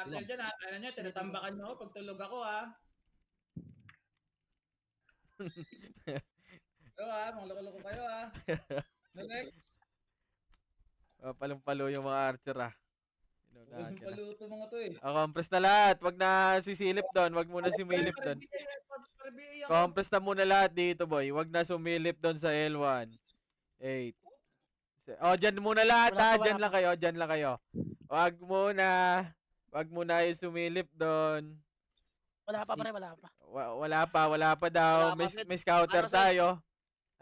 partner dyan ha. Ano nyo, tinatambakan nyo ako pag tulog ako ha. Oo ha, mga loko-loko kayo ha. Next. Palong-palo yung mga archer ah. Huwag yung paluto mga to eh. Compress na lahat. Wag na sisilip doon. Wag muna sumilip doon. Compress na muna lahat dito, boy. Wag na sumilip doon sa L1. 8. Oh, dyan muna lahat ha. Dyan lang kayo. Dyan lang kayo. Wag muna. Wag muna yung sumilip doon. Wala pa pare, wala pa. Wala pa daw. Wala pa. May scouter Ano, Seth? tayo.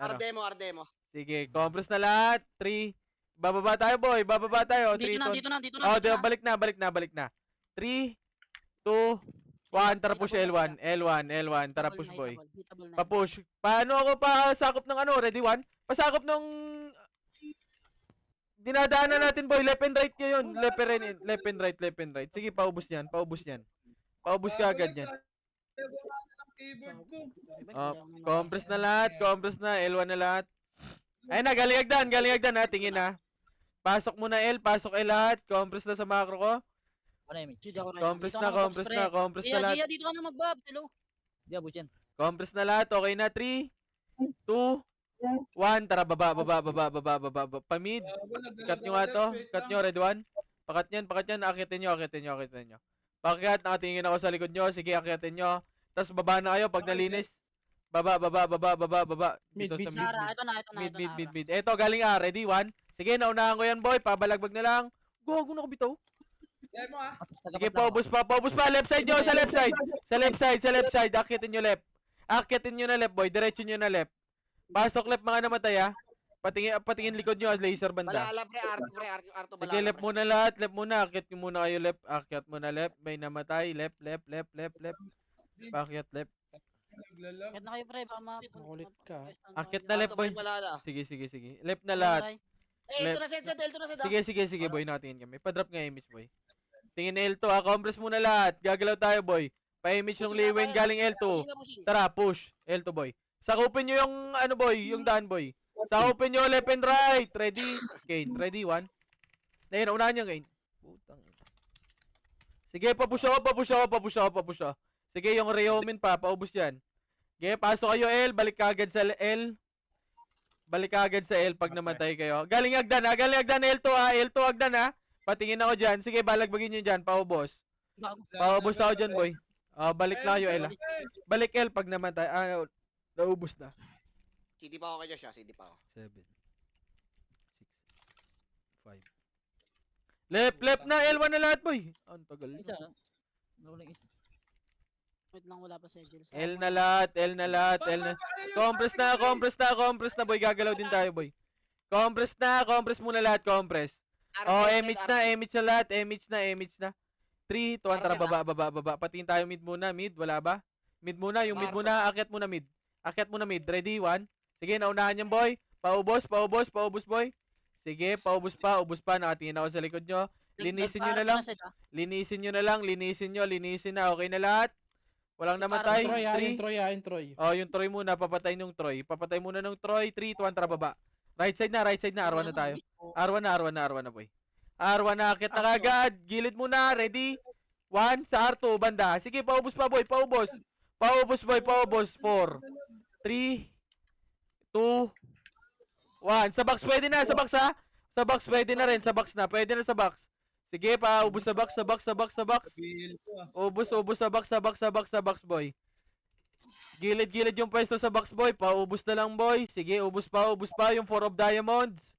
Ano? Ardemo. Sige, compress na lahat. 3. Bababa tayo, boy. Bababa tayo. Dito 3, na. Oh, balik na. 3, 2, 1. Tara push L1. Tara push, boy. Pa-push. Paano ako pasakop ng ano? Ready, 1? Pasakop ng... Dinadaanan natin, boy. Left and right yun. Left and right. Sige, paubos niyan. Paubos ka agad yan. Keyboard ko. Compress na lahat. L1 na lahat. Ayun na, galing agdan ha. Tingin ha. Pasok muna L lahat. Compress na sa macro ko. Compress na lahat. Dito ka na mag-bab. Hello. Compress na lahat. Okay na. 3, 2, 1. Tara, baba. Pamid. Cut nyo nga to. Cut nyo, red 1. Pakat yan. Akitin nyo. Pakat, nakatingin ako sa likod nyo. Sige, akitin nyo. Tapos baba na kayo pag nalinis. Baba. Dito sa mid. Eto, galing ready, 1. Sige, naunahan ko yan, boy. Pabalagbag na lang. Gogo na ko bitaw. Kaya mo ha. Sige, paubos pa. Left side nyo, sa left side. Akitin nyo left. Akitin nyo na left, boy. Diretso nyo na left. Pasok left mga namatay, ha. Patingin likod nyo, laser banda. Balala, pre. Arto balala. Sige, left muna lahat. Akit nyo muna kayo left. Akyat muna left. May namatay. Left. Pakyat left. Kahit na kayo pre, baka Makulit ka. Akit na left, boy. Sige. Left na lahat. Ito na, Seth. Sige, boy. Nakatingin kami. Pa-drop nga image, boy. Tingin na L2, ha. Compress muna lahat. Gagalaw tayo, boy. Pa-image ng Liwen galing L2. Tara, push. L2, boy. Sakupin nyo yung, ano, boy. Yung daan, boy. Sakupin nyo left and right. Ready? Kane. Ready, 1. Ayun, unahan nyo, Kane. Putang. Sige, papush ako. Sige, yung Reomin pa. Paubos yan. Sige, pasok kayo L. Balik ka agad sa L pag namatay kayo. Galing agdan L2 ha. L2 agdan ha. Patingin ako dyan. Sige, balagbagin nyo dyan. Paubos ako dyan, boy. Balik na kayo L ha. Balik L pag namatay. Naubos na. CD pa ako kay Josh, 7, 6, 5. Left na. L1 na lahat, boy. Ang tagal. Wait lang, wala pa si Angel. L na lahat. Compress na, boy. Gagalaw din tayo, boy. Compress muna lahat, compress. Image na lahat. 3, 2, 1, tara, baba. Patingin tayo mid muna. Wala ba? Mid muna. Akyat muna mid. Ready, 1. Sige, naunahan yan, boy. Paubos, boy. Sige, ubos pa. Nakatingin ako sa likod nyo. Linisin nyo na. Okay na lahat. Walang namatay. Yung Troy. Yung Troy muna. Papatay ng Troy. 3, 2, 1, tara, baba. Right side na. R1 na tayo. R1 na, boy. R1 na. Akit na kagad. Gilid muna. Ready? 1 sa R2. Banda. Sige, paubos pa, boy. Paubos, boy. 4, 3, 2, 1. Sa box pwede na. Sa box ha. Sa box pwede na rin. Pwede na sa box. Sige, paubos sa box. Ubos sa box, boy. Gilid yung pwesto sa box, boy. Paubos na lang, boy. Sige, ubos pa. Yung 4 of diamonds.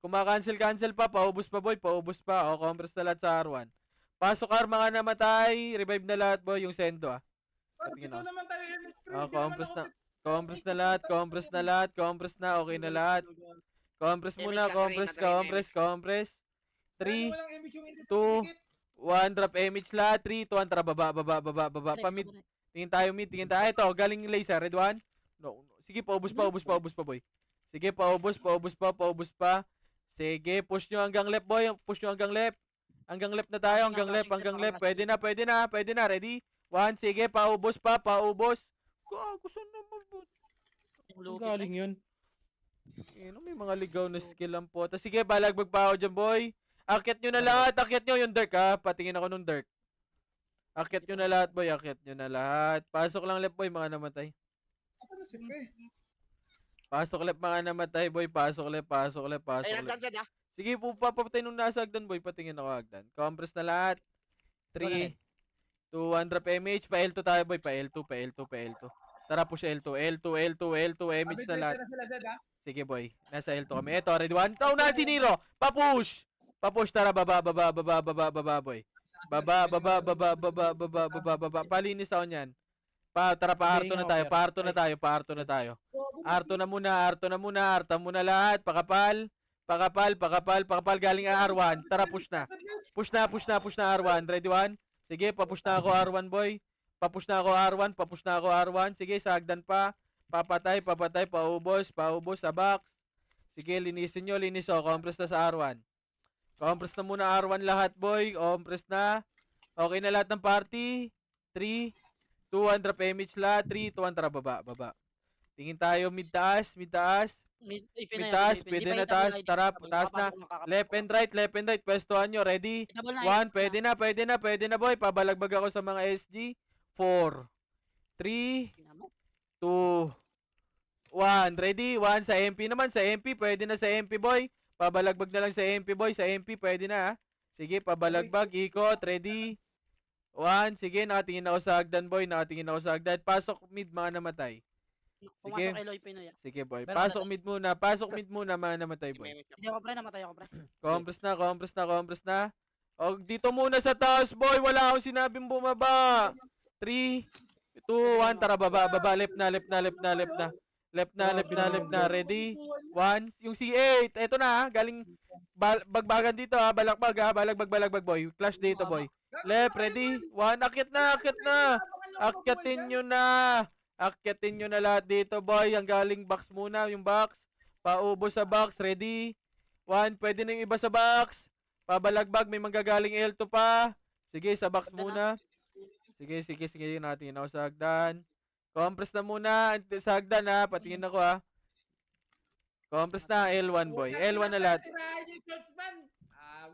Kumakancel pa. Paubos pa, boy. Compress na lahat sa R1. Pasok R, mga namatay. Revive na lahat, boy. Yung sendo, ah. Ito naman tayo image pre. Compress na lahat. Okay na lahat. Compress muna. Compress. 3, 2, 1. Drop image lahat. 3, 2, 1. Tara, baba. Pamid. Tingin tayo mid. Ito, galing laser. Red 1. No. Sige, paubos pa, boy. Sige, paubos pa. Sige, push nyo hanggang left, boy. Hanggang left na tayo. Hanggang left. Pwede na. Ready? 1. Sige, paubos pa. Gago, saan naman ba? Ang galing yun. May mga ligaw na skill lang po. Sige, balagbag pa ako dyan, boy. Akyat nyo na lahat. Yung Dirk, ha. Patingin ako nung Dirk. Akyat nyo na lahat, boy. Akyat nyo na lahat. Pasok lang left, boy. Mga namatay. Ako na si Pe. Pasok left, mga namatay, boy. Pasok left, pasok left, pasok Ay, left. nandyan Zed, Sige po, papapatay nung nasa hagdan, boy. Patingin ako hagdan. Compress na lahat. 3, 2, 1, drop MH. Pa L2 tayo, boy. Pa L2, pa L2, pa L2. Tara, push L2, L2, L2, L2, MH na lahat. Na sila, Zed, ha? Sige, boy. Nasa L2 kami. Eto, ready 1. Tao na si Nero. Papush. Papush, tara. Baba, baba, baba, baba, baba, boy. Baba, baba, baba, baba, baba, baba, baba. Palinis ako niyan. Tara, pa-arto na tayo. Pa-arto na tayo. Pa-arto na tayo. Arto na muna, arto na muna. Arta muna lahat. Pakapal. Pakapal, pakapal, pakapal. Galing R1. Tara, push na. Push na, push na, push na R1. Ready 1. Sige, papush na ako R1, boy. Papush na ako R1. Papush na ako R1. Sige, sagdan pa. Papatay, papatay, paubos, paubos sa box. Sige, linisin nyo, linis o. Compress na sa R1. Compress na muna R1 lahat, boy. Compress na. Okay na lahat ng party. 3, 2, 1, drop image lahat. 3, 2, 1, tara, baba, baba. Tingin tayo, mid taas, mid taas. Mid taas, pwede na taas. Tara, taas na. Left and right. Pwestuhan nyo, ready? 1, pwede na, pwede na, pwede na, boy. Pabalagbag ako sa mga SG. 4, 3, 2, 1. Ready? 1 sa MP naman. Sa MP, pwede na sa MP, boy. Pabalagbag na lang sa MP, boy. Sa MP, pwede na, ha? Sige, pabalagbag. Ikot. Ready? 1. Sige, nakatingin ako sa hagdan, boy. Nakatingin ako sa hagdan. Pasok mid, mga namatay. Sige. Pumasok Eloy Pinoy. Sige, boy. Meron Pasok mid muna. Pasok mid muna, mga namatay, boy. Hindi ako pre, namatay ako pre. Compress na, compress na, compress na. O, dito muna sa taas, boy. Wala akong sinabing bumaba. 3, 2, 1. Tara, baba, baba. Left na, left na, left na, left na. Left na, left na, left na. Ready? 1. Yung C8. Eto na, ha. Galing bagbagan dito, ha. Balakbag, ha. Balagbag, boy. Clash dito, boy. Left, ready? 1. Akyat na, akyat na. Akyatin nyo na. Akyatin nyo na lahat dito, boy. Ang galing box muna, yung box. Paubos sa box. Ready? 1. Pwede na yung iba sa box. Pabalagbag, may manggagaling L2 pa. Sige, sa box muna. Sige, sige, sige. Natin ako sa hagdan. Compress na muna sa hagdan, ha. Patingin ako, ha. Compress na, L1, boy. L1 na lahat.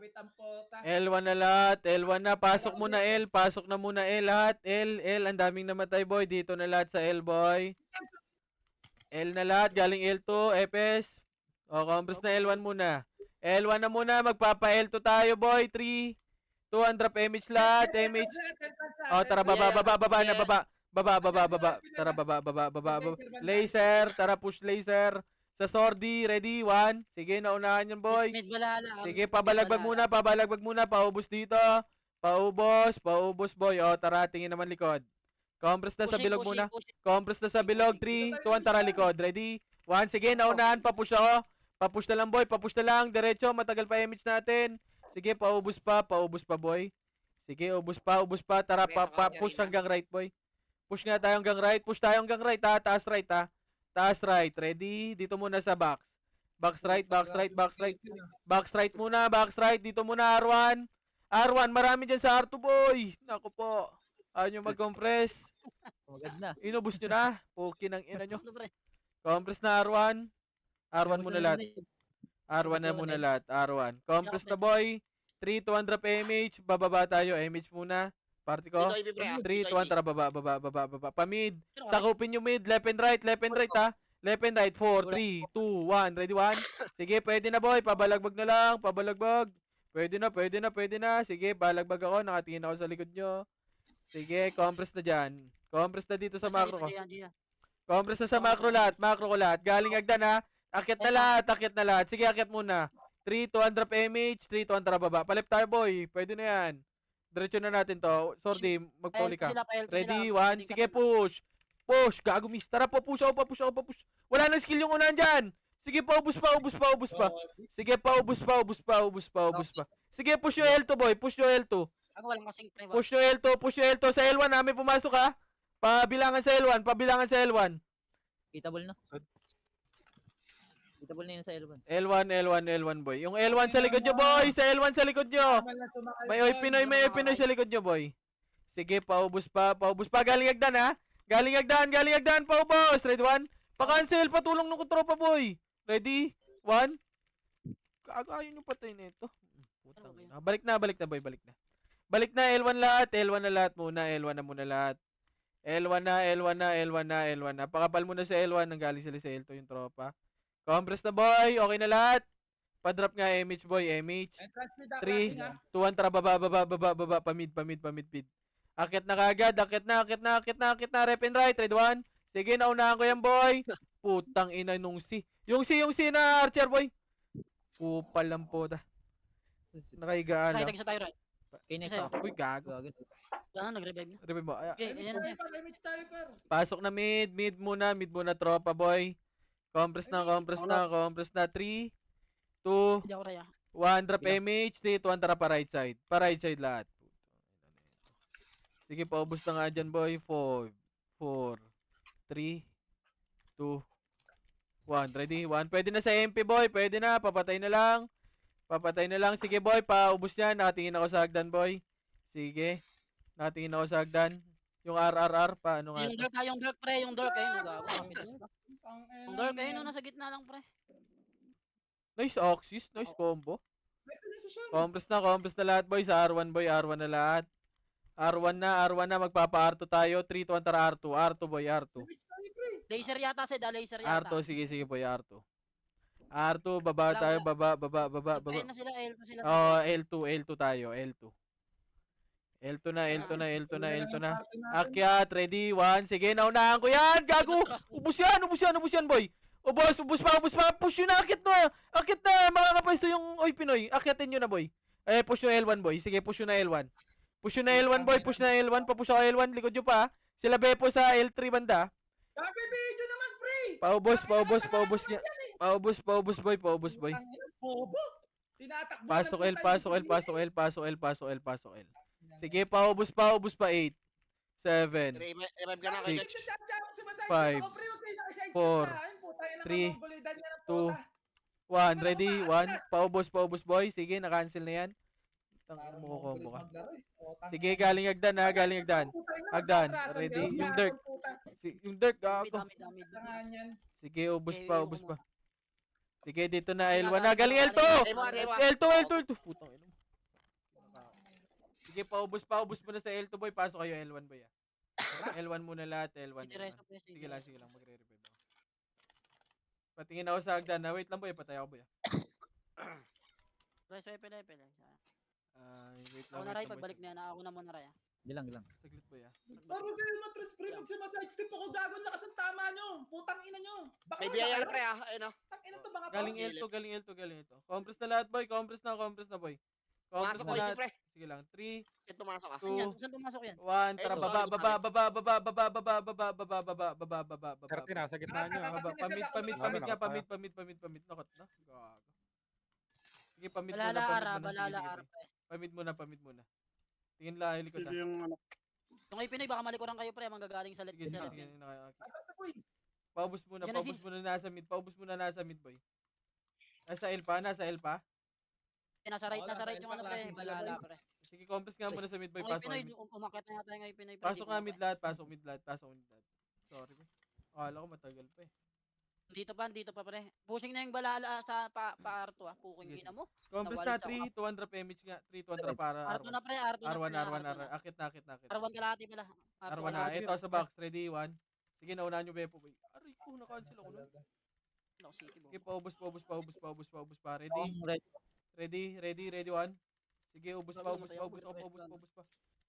Wait ang pota. L1 na lahat. L1 na. Pasok muna L. Pasok na muna L lahat. L. Ang daming namatay, boy. Dito na lahat sa L, boy. L na lahat. Galing L2. Epes. O, compress na L1 muna. L1 na muna. Magpapa L2 tayo, boy. 3, 2, 1, drop image lahat. Image. O, tara, baba na, baba. Baba. Tara, baba. Laser. Tara, push laser. Sa sordi, ready? 1. Sige, naunahan yan, boy. Mid balala. Sige, pabalagbag muna. Paubos dito. Paubos, boy. O, tara, tingin naman likod. Compress na sa bilog muna. Compress na sa bilog. 3, 2, 1, tara likod. Ready? 1. Sige, naunahan. Papush ako. Papush na lang, boy. Papush na lang. Diretso. Matagal pa image natin. Sige, paubos pa, boy. Sige, ubos pa. Tara, push hanggang right, boy. Push nga tayo hanggang right. Push tayo hanggang right, ha. Taas right, ha. Taas right. Ready? Dito muna sa box. Box right. Box right muna. Box right. Dito muna R1. R1. Marami dyan sa R2, boy. Naku po. Ayaw nyo mag-compress. Magad na. Inubos nyo na. Puki ng ina nyo. Tapos na pre. Compress na R1. R1 muna lahat. R1 na muna lahat. R1. Compress na, boy. 3, 2, 1, drop image. Bababa tayo. Image muna. Party ko. 3, 2, 1, tara, baba. Pa-mid. Sakupin yung mid. Left and right, ha. Left and right. 4, 3, 2, 1. Ready, 1. Sige, pwede na, boy. Pabalagbag na lang. Pwede na. Sige, balagbag ako. Nakatingin ako sa likod nyo. Sige, compress na dyan. Compress na dito sa macro ko. Compress na sa macro ko lahat. Galing hagdan, ha. Akyat na lahat. Sige, akyat muna. 3, 2, 1, drop image. 3, 2, 1, tara, baba. Palip tayo, boy. Pwede na yan. Diretso na natin to. Sordi, magpauli ka. Ready, 1. Sige, push. Gago, miss. Tara, papush ako. Wala nang skill yung unahan dyan. Sige, paubos pa. Sige, paubos pa. Sige, push yung L2, boy. Push yung L2. Ako walang kasing pre. Push yung L2. Sa L1 namin pumasok, ha. Pabilangan sa L1. Eatable na. Eatable na yun sa L1. L1, boy. Yung L1 sa likod nyo, boy. Sa L1 sa likod nyo. May Pinoy sa likod nyo, boy. Sige, paubos pa. Galing hagdan, ha. Galing hagdan. Paubos. Ready, 1. Pa-cancel. Patulong ng tropa, boy. Ready? 1. Ayaw nyo patay na ito. Balik na, boy. Balik na L1 lahat. L1 na lahat muna. L1 na muna lahat. L1 na, L1 na, L1 na, L1 na. Pakapal muna sa L1. Nanggaling sila sa L2 yung tropa. Compress na boy. Okay na lahat. Pa-drop nga MH boy. MH. Entrance mid ah, 3, flashing ah. 2, 1, tara, baba, pamid, pid. Akit na kagad, akit na, rep and right, red 1. Sige, naunahan ko yan, boy. Putang ina nung C. Yung C na archer, boy. Kupal lang po ta. Nakahigaan Right, lang. sa tayo, right. Kinex Sa'yo. ako. Uy, gago. Gago. Nag-revive na. Revive mo. Ay, Okay, ayan na. Image sniper. pasok na mid muna, tropa, boy. Compress na. 3, 2, Hindi ako raya. 1, drop MH, 3, 2, 1, tara pa right side. Pa right side lahat. Sige, paubos na nga dyan, boy. 4, 3, 2, 1. Ready? 1. Pwede na sa MP, boy. Pwede na. Papatay na lang. Sige, boy. Paubos niyan. Nakatingin ako sa hagdan, boy. Sige. Nakatingin ako sa hagdan. Yung RRR, paano nga? Yung dark, pre. Yung dark, ayun. Kapit mo. Yung dark, ayun. Nasa gitna lang, pre. Nice axis. Nice combo. Compress na lahat, boy. Sa R1, boy. R1 na lahat. R1 na. Magpapa-R2 tayo. 3, 2, 1, tara R2. R2, boy. R2. Laser yata, Sed. Laser yata. R2, sige, boy. R2. R2, baba tayo. Baba. Ayun na sila, L2 sila. Oh, L2 tayo. L2 na. Akyat, ready, 1. Sige, naunahan ko yan. Gago. Ubus yan, boy. Ubus pa. Push yun na, akit na. Makakapwesto yung Oy Pinoy. Akyatin nyo na, boy. Push yung L1, boy. Sige, push yun na L1. Boy. Push na L1. Papush ako L1. Likod nyo pa. Sila Bepo sa L3 banda. Sabi video naman, pre. Paubos niya. Paubos, boy. Bobo. Tinatakbo. Pasok L. Sige, paubos pa 8. 7. Revive ka na kay 6, Josh. 5, 4, 3, 2, 1. Ready? 1. Paubos, boy. Sige, na-cancel na yan. Tang mo combo ka. Sige, galing hagdan ha. Hagdan. Ready? Yung dirt. Gago. Dami. Sige, ubos pa. Sige, dito na L1 na. Galing L2! L2. Putang ina mo. Sige, paubos mo na sa L2, boy. Pasok kayo L1, boy. L1 muna lahat. L1. Sige lang. Magre-revive ako. Patingin ako sa hagdan na. Wait lang, boy. Patay ako, boy. Pre, pele. Wait Ako lang. na ray, pagbalik na yan. Ako na muna ray. Gilang. Saglit, boy. Paro kayo matras, pre. Pag sumaside-step ako, gago ang lakas ang tama nyo. Putang ina nyo. Baka May BIR pre ah. Ayun oh. Tang ina to mga to. Galing L2. Compress na lahat, boy. Compress na, boy. Compress Pumasok na ko ito lahat. pre. Sige lang. 3, Ito pumasok ah. 2, Saan pumasok yan? 1. Tara, Ito, baba. Karte nasa gitna niya. Pamid. Nakot na. Gago. Sige, pamid muna. Balala ara, pre. Pamid muna. Tingin lang, likod na. Yung kay Pinoy, baka malikuran kayo, pre. Manggagaling sa Sige. Boy. Paubos muna nasa mid, boy. Nasa L pa. Nasa right yung ano, pre. Balala, pre. Sige, compress nga muna sa mid, boy. Yung kay Pasok Pinoy, mid. umakit na yata yung kay Pinoy. Pasok nga mid lahat. Sorry, boy. Akala ko matagal pa eh. Dito pa, pre. Pushing na yung balala sa pa-R2, ah. Puking ina mo. Compress na 3, 200 drop image nga. 3, 200 para R2 na, pre. R2 na. R1. Akit na. R1 kalahati pala. R1 na. Ito sa box. Ready, 1. Sige, naunahan nyo, Bepo, boy. Aray ko, na-cancel ako nun. Sige, paubos pa. Ready, 1. Sige, ubos pa.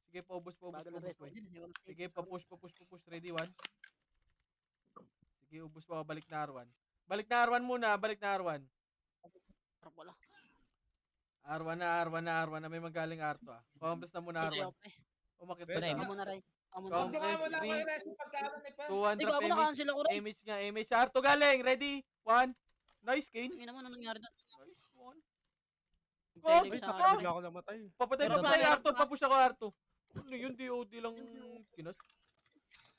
Sige, paubos, boy. Sige, pa-push. Ready, 1. Sige, ubos pa. Balik na R1. Balik na R1 muna. Wala. R1 na. May magaling R2 ah. Compress na muna R1. Umakit pa Pwede siya. Amo na, ray. Huwag nyo nga wala ko yung rest pagkaanan ni pa. 200 Ikaw, ako na-cancel ako, ray. image nga. R2 galing. Ready, 1. Nice, Kane. Ina mo, ano nangyari doon? Nice, 1. Telling Ay, sa Ako! akin, bigla ako namatay. Papatay Pero R2. Papush ako R2. Ano yun, DOD lang kinas.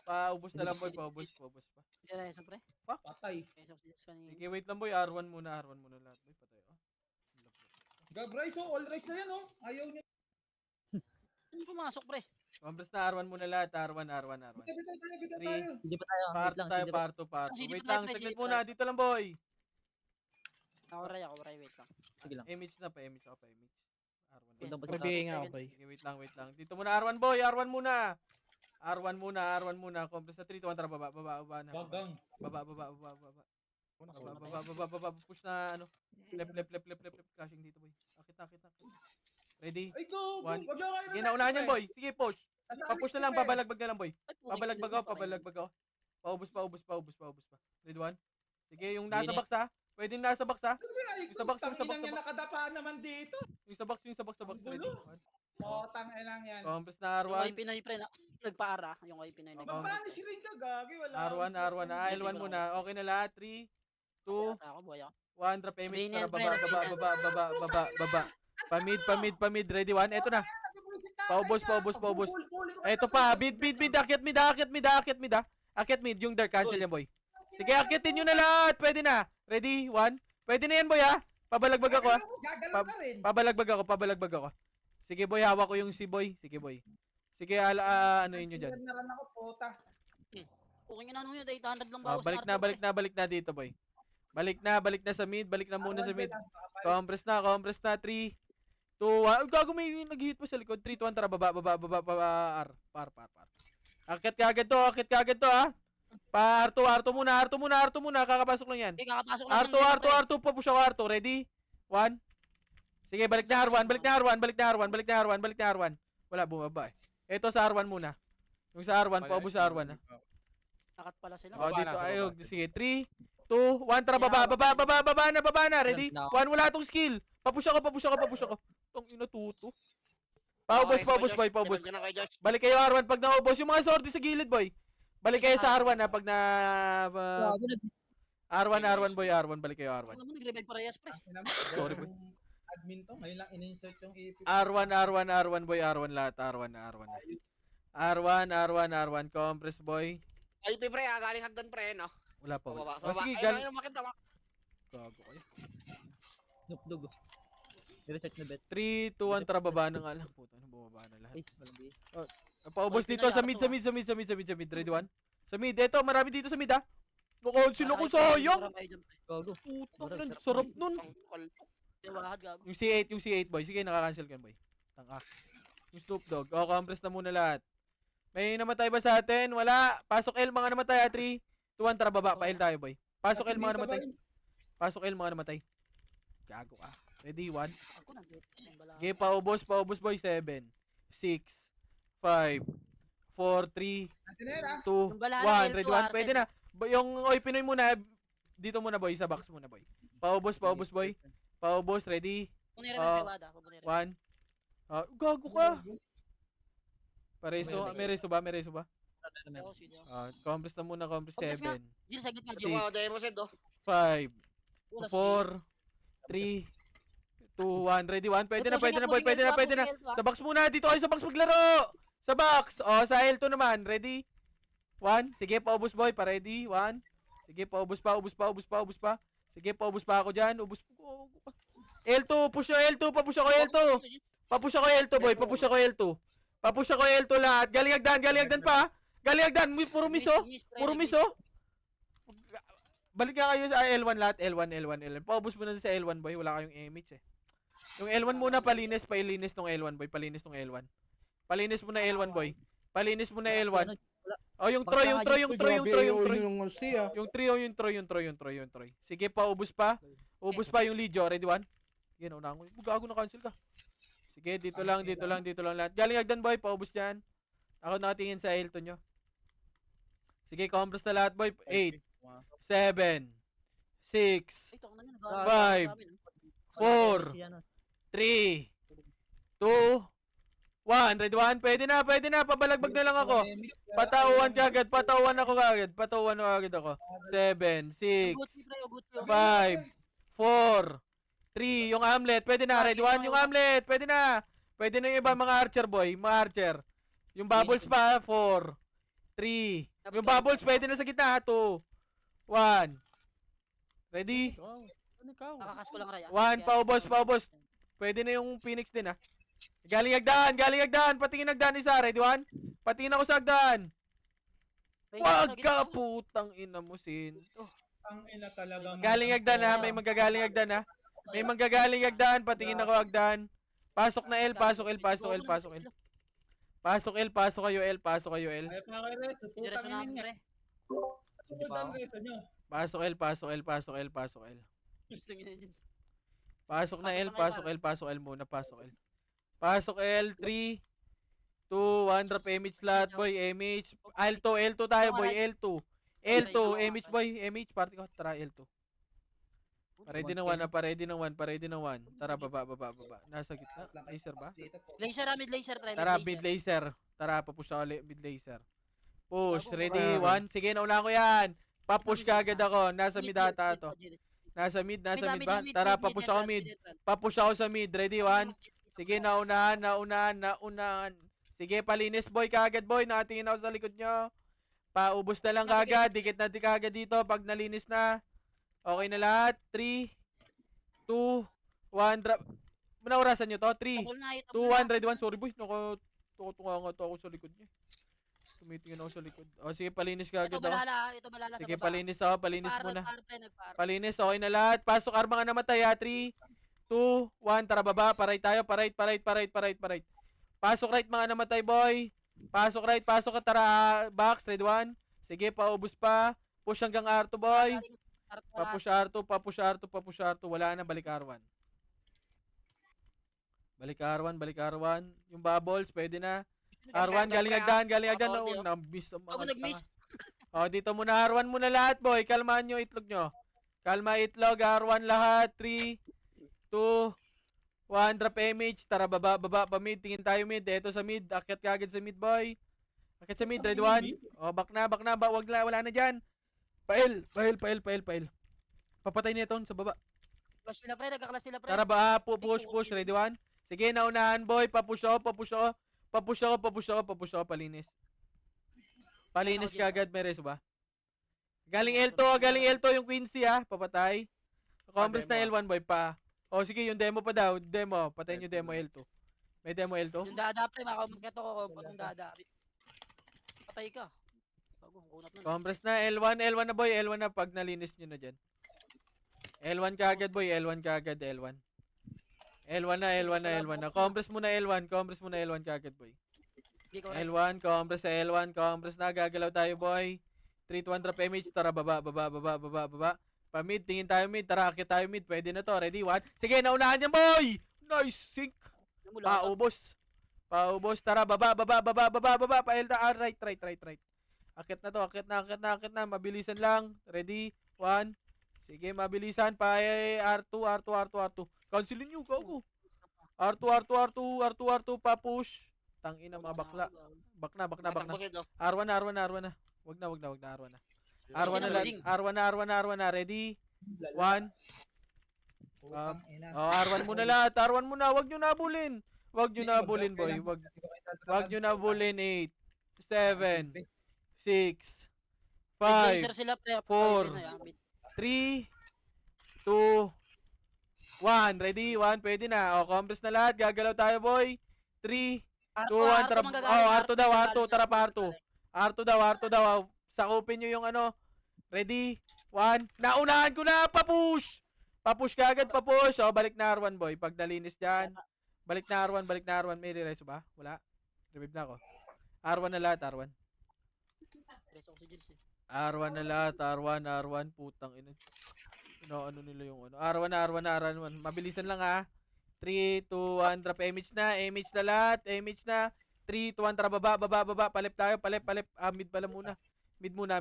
Paubos na lang, boy. Paubos pa. Hindi, ray, pre. Patay. Sige, wait lang, boy. R1 muna lahat, boy. Patay, oh. Gab-rice oh, all rice na yan oh. Ayaw niya. Hindi pumasok, pre. Compress na R1 muna lahat. R1. Bitaw tayo. Hindi pa tayo. Parto tayo, parto. Sige, Wait patay, lang, pre, saglit sige, muna. Dito lang, boy. Ako, ray, wait lang. Sige lang. Image na pa. R1. Punta pa sa Pabigay nga ako, boy. Sige, wait lang. Dito muna, R1 boy, R1 muna. R1 muna. Compress na 3, 2, 1, tara, baba na. Bagang. Baba. Push na, ano. Left. Crashing dito, boy. Akit. Ready? Ay, go. One. Wag lang kayo Sige, na naunahan yan, boy. Sige, push. Nasa Papush na lang, Alex, babalagbag na lang, boy. Ay, puking Pabalagbag ina, ako. Paubos pa. Ready, 1. Sige, yung nasa box, ha. Pwede yung nasa box, ha. Ay, Sa box, tang sa box, inang sa yan, box. nakadapa naman dito. Yung sa box. Ready? gulo. Tang inang yan. Compress na Yung R1. IP na yung pre, nagpaara. Yung IP na yun. Mapanish rin ka, gagi. Wala. R1 na. L1 muna. Okay na lahat. 3, 2, Ako, boy ako. 1. Drop image. Sabihin Tara, yan, pre, baba. Pamid. Ready, 1. Eto na. Paubos. Eto pa. Bid. Akit mid. Akit mid. Yung dark. Cancel yan, boy. Sige, akitin nyo na lahat. Pwede na. Ready, 1. Pwede na yan, boy, ha. Pabalagbag ako, ha. Gagalaw ka rin. Pabalagbag ako. Sige, boy. Hawak ko yung si boy. Sige, boy. Sige, ano yun nyo dyan. Na rin ako, puta. Puking ina nung yun, 800 lang bawas. Balik na dito, boy. Balik na sa mid. Balik na muna sa mid. Compress na. 3, 2, 1. Gago, may nag-hit pa sa likod. 3, 2, 1. Tara, baba. R. Par. Akit kagad to, ha. R2 muna. Kakapasok lang yan. Eh, kakapasok lang. ng dito, pre. R2. Papush ako, R2. Ready? 1. Sige, balik na R1. Wala, bumaba eh. Ito sa R1 muna. Yung sa R1, paubos sa R1, ha. Nakat pala sila. O, Baba dito, na, sa ayun. baba. Sige, 3, 2, 1. Tara, baba na. Ready? 1, wala tong skill. Papush ako. Tong ina tuto. Paubos, boy. Paubos. Save ka na kay Josh. Balik kayo R1 pag naubos. Yung mga sortie sa gilid, boy. Balik kayo sa R1, ha. Pag na... R1, boy. Balik kayo R1. Ano naman, nag-revive parehas, pre. Sorry, boy. Admin to, ngayon lang in-insert yung AP. R1 boy, R1 lahat, R1 na. Compress boy. Ay, pre, galing hagdan pre, no? Wala pa. Baba. Oh, sige, Ayun, makita mo. Gago kayo. Snoop. I-reset na bet. 3, 2, 1, tara baba na nga lang. Puta, ano bumaba na lahat. Ay, walang di. Paubos dito sa mid. Ready, 1. Sa mid, eto, marami dito sa mid, ha. Nakaunsil ako, sayang. Gago. Puta, sarap nun. Yung C8 boy. Sige, nakakancel ka boy. Tanga. Yung Snoop Dogg. O, compress na muna lahat. May namatay ba sa atin? Wala. Pasok L, mga namatay. 3, 2, 1, tara baba. Pa L tayo, boy. Pasok L, mga namatay. Gago ka. Ready, 1. Okay, paubos, boy. 7, 6, 5, 4, 3, 2, 1. Ready, 1. Pwede na. Yung Oy Pinoy muna. Dito muna, boy. Sa box muna, boy. Paubos, boy. Paubos, ready? 1. Gago ka. May reso ba? Compress na muna, compress 7. Gil, saglit nga, Six. Gil. Yung demo set, oh. 5, Una, 4, 3, 2, 1. Ready, 1. Pwede na, Pushing boy. L2, Pwede na. pushing L2, ah. Sa box muna. Dito kayo sa box maglaro. Sa box. O, sa L2 naman. Ready? 1. Sige, paubos, boy. Pa-ready. 1. Sige, paubos pa. Sige, paubos pa ako dyan. Ubos po. L2. Push yung L2. Papush ako L2, boy. Papush ako L2 lahat. Galing hagdan pa. Galing hagdan. Puro miss, oh. Balik nga kayo sa L1 lahat. L1. Paubos mo na sa L1, boy. Wala kayong image, eh. Yung L1 muna, palinis ng L1, boy. Palinis mo na L1, boy. Oh, yung Troy. Yung Troy. Sige, paubos pa. Yung Lidio. Ready, 1? Yan, unahan ko. Gago na cancel ka. Sige, dito lang lahat. Galing hagdan, boy. Paubos dyan. Ako nakatingin sa L2 nyo. Sige, compress na lahat, boy. 8, 7, 6, 5, 4, 3, 2, 1. Ready, 1? Pwede na. Pabalagbag na lang ako. Patauhan ako kagad. 7, 6, 5, 4, 3. Yung Hamlet. Pwede na. Ready, 1? Yung Hamlet. Pwede na yung iba, mga archer, boy. Yung bubbles pa, 4, 3. Yung bubbles, pwede na sa gitna, 2, 1. Ready? Nakakas ko lang, Raya. 1, paubos. Pwede na yung Phoenix din, ha. Galing hagdan. Patingin hagdan isa. Ready, 1? Patingin ako sa hagdan. Wag ka, putang ina mo, Sinto. Ang ina talaga. Galing hagdan, ha. May magagaling hagdan. Patingin ako hagdan. Pasok na L, pasok L, pasok L, pasok L. Pasok L, pasok kayo L, pasok kayo L. Ayaw pa kayo, Reso. Diretso Putang na inin niya. pre. Putang Reso nyo. Pasok L, pasok L, pasok L, pasok L. Gusto niya yun. Pasok na Pasok L, na kayo, pasok L, pasok L muna, pasok L. Pasok L, 3, 2, 1, drop MH lahat, boy, MH. L2, L2 tayo, boy, L2. L2, MH, boy, MH, party ko, tara, L2. Ready ng 1, ready ng 1, ready ng 1. Tara, baba. Nasa gitna, laser ba? Laser mid laser pre. Tara, mid laser. Tara, papush ako ulit, mid laser. Push, Bago, ready, bago. 1. Sige, nauna ko yan. Papush ka agad ako, nasa mid ata to. Nasa mid ba? Tara, papush ako mid. Papush ako sa mid, ready, 1. Sige, naunahan. Sige, palinis boy, kagad boy, nakatingin ako sa likod nyo. Paubos na lang kagad, dikit na kagad dito pag nalinis na. Okay na lahat, 3, 2, 1, drop. Naurasan nyo to, 3, 2, 1, ready, 1. Sorry boy, tutunga nga to ako sa likod niya. Tumitingin ako sa likod. O sige, palinis kagad Ito ako. malala sa Sige, baba. palinis ako, palinis Nagpa-arrow, muna. nagpa-arrow. Palinis, okay na lahat. Pasok, arma nga namatay ha. 3, 2, 1, tara baba. Paray tayo, paray. Pasok right mga namatay, boy. Pasok right, pasok ka, tara. Box, ready 1. Sige, paubos pa. Push hanggang R2, boy. Papush R2. Wala na, balik R1. Balik R1. Yung bubbles, pwede na. R1, galing agdan. Oh, na-miss ang Ako mga nag-miss. tanga. Oh, dito muna R1 muna lahat, boy. Kalmahan nyo itlog nyo. Kalma itlog, R1 lahat. 3, 2, 1, drop image. Tara, baba pa mid. Tingin tayo mid. Eto sa mid. Akyat ka agad sa mid, boy. Akyat sa mid, red 1. Oh, back na. Wala na dyan. Pail. Papatay niya ito sa baba. Clash sila pre, nagka-clash sila pre. Tara ba, push, ready 1. Sige, naunahan, boy. Papush ako. Palinis. Palinis ka agad, may reso ba? Galing L2 yung Quincy ha, papatay. Compress na L1 boy pa. O sige, yung demo pa daw, patayin yung demo L2. May demo L2? Yung dada pre, makakamukit ako yung dada. Patay ka. Bago, kunat na. Compress na L1 na boy, L1 na pag nalinis nyo na dyan. L1 ka agad boy, L1 na. Compress muna L1 ka agad boy. L1, compress na, gagalaw tayo boy. 3 to 1 drop image, tara baba. Pa-mid, tingin tayo mid, tara akit tayo mid, pwede na to, ready 1. Sige, naunahan yan boy! Nice, sink! Paubos, tara baba, pa-L, right. Akit na, mabilisan lang, ready, 1. Sige, mabilisan, R2. Cancelin nyo, gago. R2, pa-push. Tangina mga bakla. Bak na. R1 na. Wag na R1 na. R1 na. Ready? 1. R1 muna lahat. Wag nyo nabulin. Boy. Wag nyo nabulin. 8, 7, 6, 5, Laser sila pre. 4, 3, 2, 1. Ready? 1. Pwede na. O, compress na lahat. Gagalaw tayo, boy. 3, 2, 1. Tara. Oh, R2 daw. Tara pa, R2. R2 daw. Sakupin nyo yung ano. Ready? 1. Naunahan ko na. Papush ka agad. O, balik na R1, boy. Pag nalinis dyan. Balik na R1. May re-reso ba? Wala. Revive na ako. R1 na lahat. R1 na lahat. R1. Putang ina. Ano nila yung ano. R1. Mabilisan lang ha. 3, 2, 1. Drop image na lahat. 3, 2, 1. Tara baba. Palip tayo. Mid pala muna. Mid muna.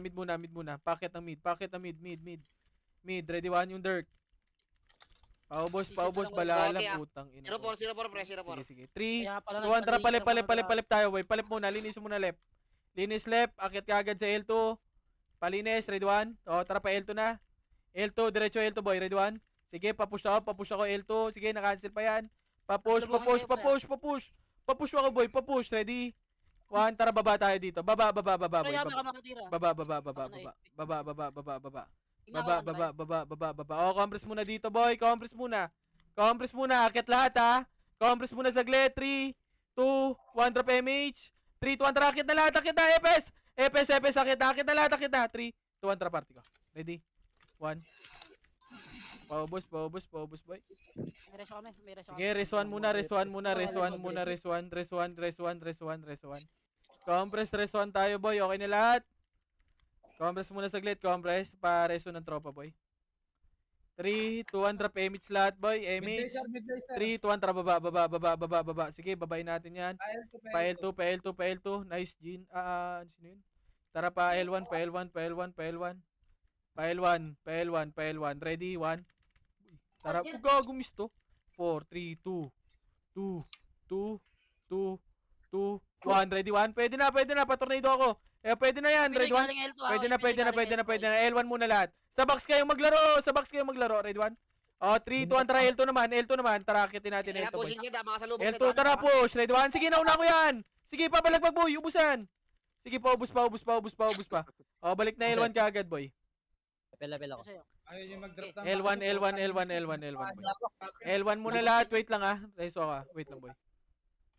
Packet ng mid. Mid. Ready 1 yung dirt. Paubos. Balala. Putang ina. 04 pre, 04. Sige. 3, 2, 1. Tara palip tayo. Boy. Palip muna. Linis muna left. Linis left. Akit ka agad sa L2. Palinis. Ready 1. O, tara pa L2 na. L2. Diretso L2 boy. Ready 1. Sige, papush ako L2. Sige, na-cancel pa yan. Papush ako boy. Ready? 1, tara baba tayo dito. Baba boy. Baba. Oh, compress muna dito boy. Compress muna. Akit lahat ha. Compress muna saglit. 3, 2, 1 drop MH. 3, 2, 1 tara. Akit na lahat. EPS. Akit na lahat. 3, 2, 1 tara party ko. Ready? 1. Paubos, paubos, paubos, boy. May reso kami. May reso Sige, res 1 muna, res 1 muna, res 1 muna, res 1, res 1, res 1, res 1, res 1. Compress, res 1 tayo, boy. Okay na lahat? Compress muna saglit, compress. Pa-reso ng tropa, boy. 3, 2, 1, drop image lahat, boy. Image. 3, 2, 1, tara, baba, baba, baba, baba, baba. Sige, babayin natin yan. Pa L2, pa L2, pa L2. Nice, Jean. Sino yun? Tara, pa L1, pa L1, pa L1, pa L1. Pa L1, pa L1, pa L1. Ready? 1. Tara, gago misto. 4, 3, 2, 2, 2, 2, 2, 1. Ready? 1. Pwede na, pwede na. Patornado ako. Pwede na yan. Ready? 1. Pwede na, pwede na, pwede na, pwede na. L1 muna lahat. Sa box kayo maglaro. Sa box kayo maglaro. Ready? 1. Oh, 3, 2, 1. Tara, L2 naman. L2 naman. Tara, akitin natin Kaya L2, boy. pushing siya, makasalubong L2, tara, push. Ready? 1. Sige, nauna ko yan. Sige, pabalagbag, boy. Ubusan. Sige, paubos pa, ubos pa, ubos pa, ubos pa. Oh, balik na L1 kaagad, boy. Level ako. Ayun yung mag-drop ng L1, L1, L1, L1, L1, boy. L1 muna lahat. Wait lang, ah. Reso ka. Wait lang, boy.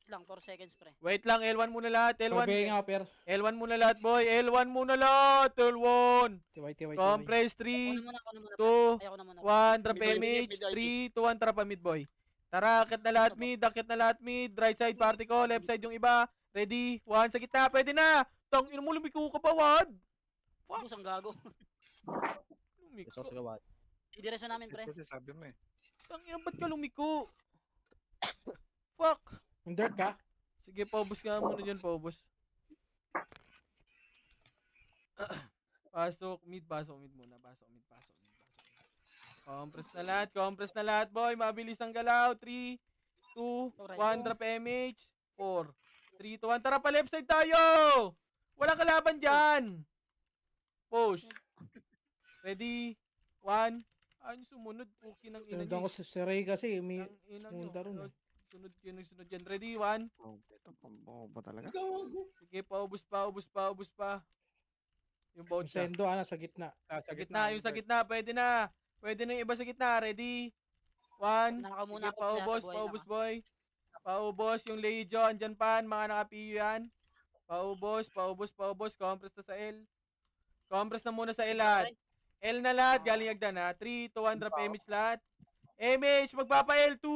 Lang, 4 seconds, pre. Wait lang, L1 muna lahat. L1. Pabay nga, per. L1 muna lahat, boy. L1 muna lahat. L1. Tiway. Compress, Ako 3, na muna, ako na muna. 2, Ayoko na muna. 1, drop Mid, mid, image. mid, mid, 3, 2, 1, trap mid, boy. Tara, akit na lahat mid. Akit na lahat mid. Right side party ko. Left side yung iba. Ready? 1 sa gitna. Pwede na. Tang, ino mo, lumiko ka pa, Wad. Bus ang gago. Lumiko. Gusto ko sa gawa. Didiretso namin, pre. Kasi sabi mo eh. Tang, ino, ba't ka lumiko? Fuck. Yung dirt ka? Sige, paubos ka muna dyan, paubos. Pasok mid muna. Pasok mid. Compress na lahat, boy. Mabilis ang galaw. 3, 2, 1, drop image. 4, 3, 2, 1. Tara, pa left side tayo! Walang kalaban dyan! Push. Ready? 1. Ano sumunod? Okay ng ina Sinundan ko si Ray kasi. May Ang ina sumunod ron nyo. eh. Sunod yan. Ready? 1. Oh, ito pamboba talaga. Sige, paubos pa. Yung bout siya. Sendo, sa gitna. Sa gitna, yung sa gitna, pwede na. Pwede na yung iba sa gitna. Ready? 1. Naka muna Sige, ako, paubos, nasa buhay paubos, na boy. Paubos, yung Legion, andyan pa, mga naka-PU yan. Paubos. Compress na sa L. Compress na muna sa L lahat. L na lahat, galing agdan ha. 3, 2, 1, drop image lahat. Image, magpapa L2.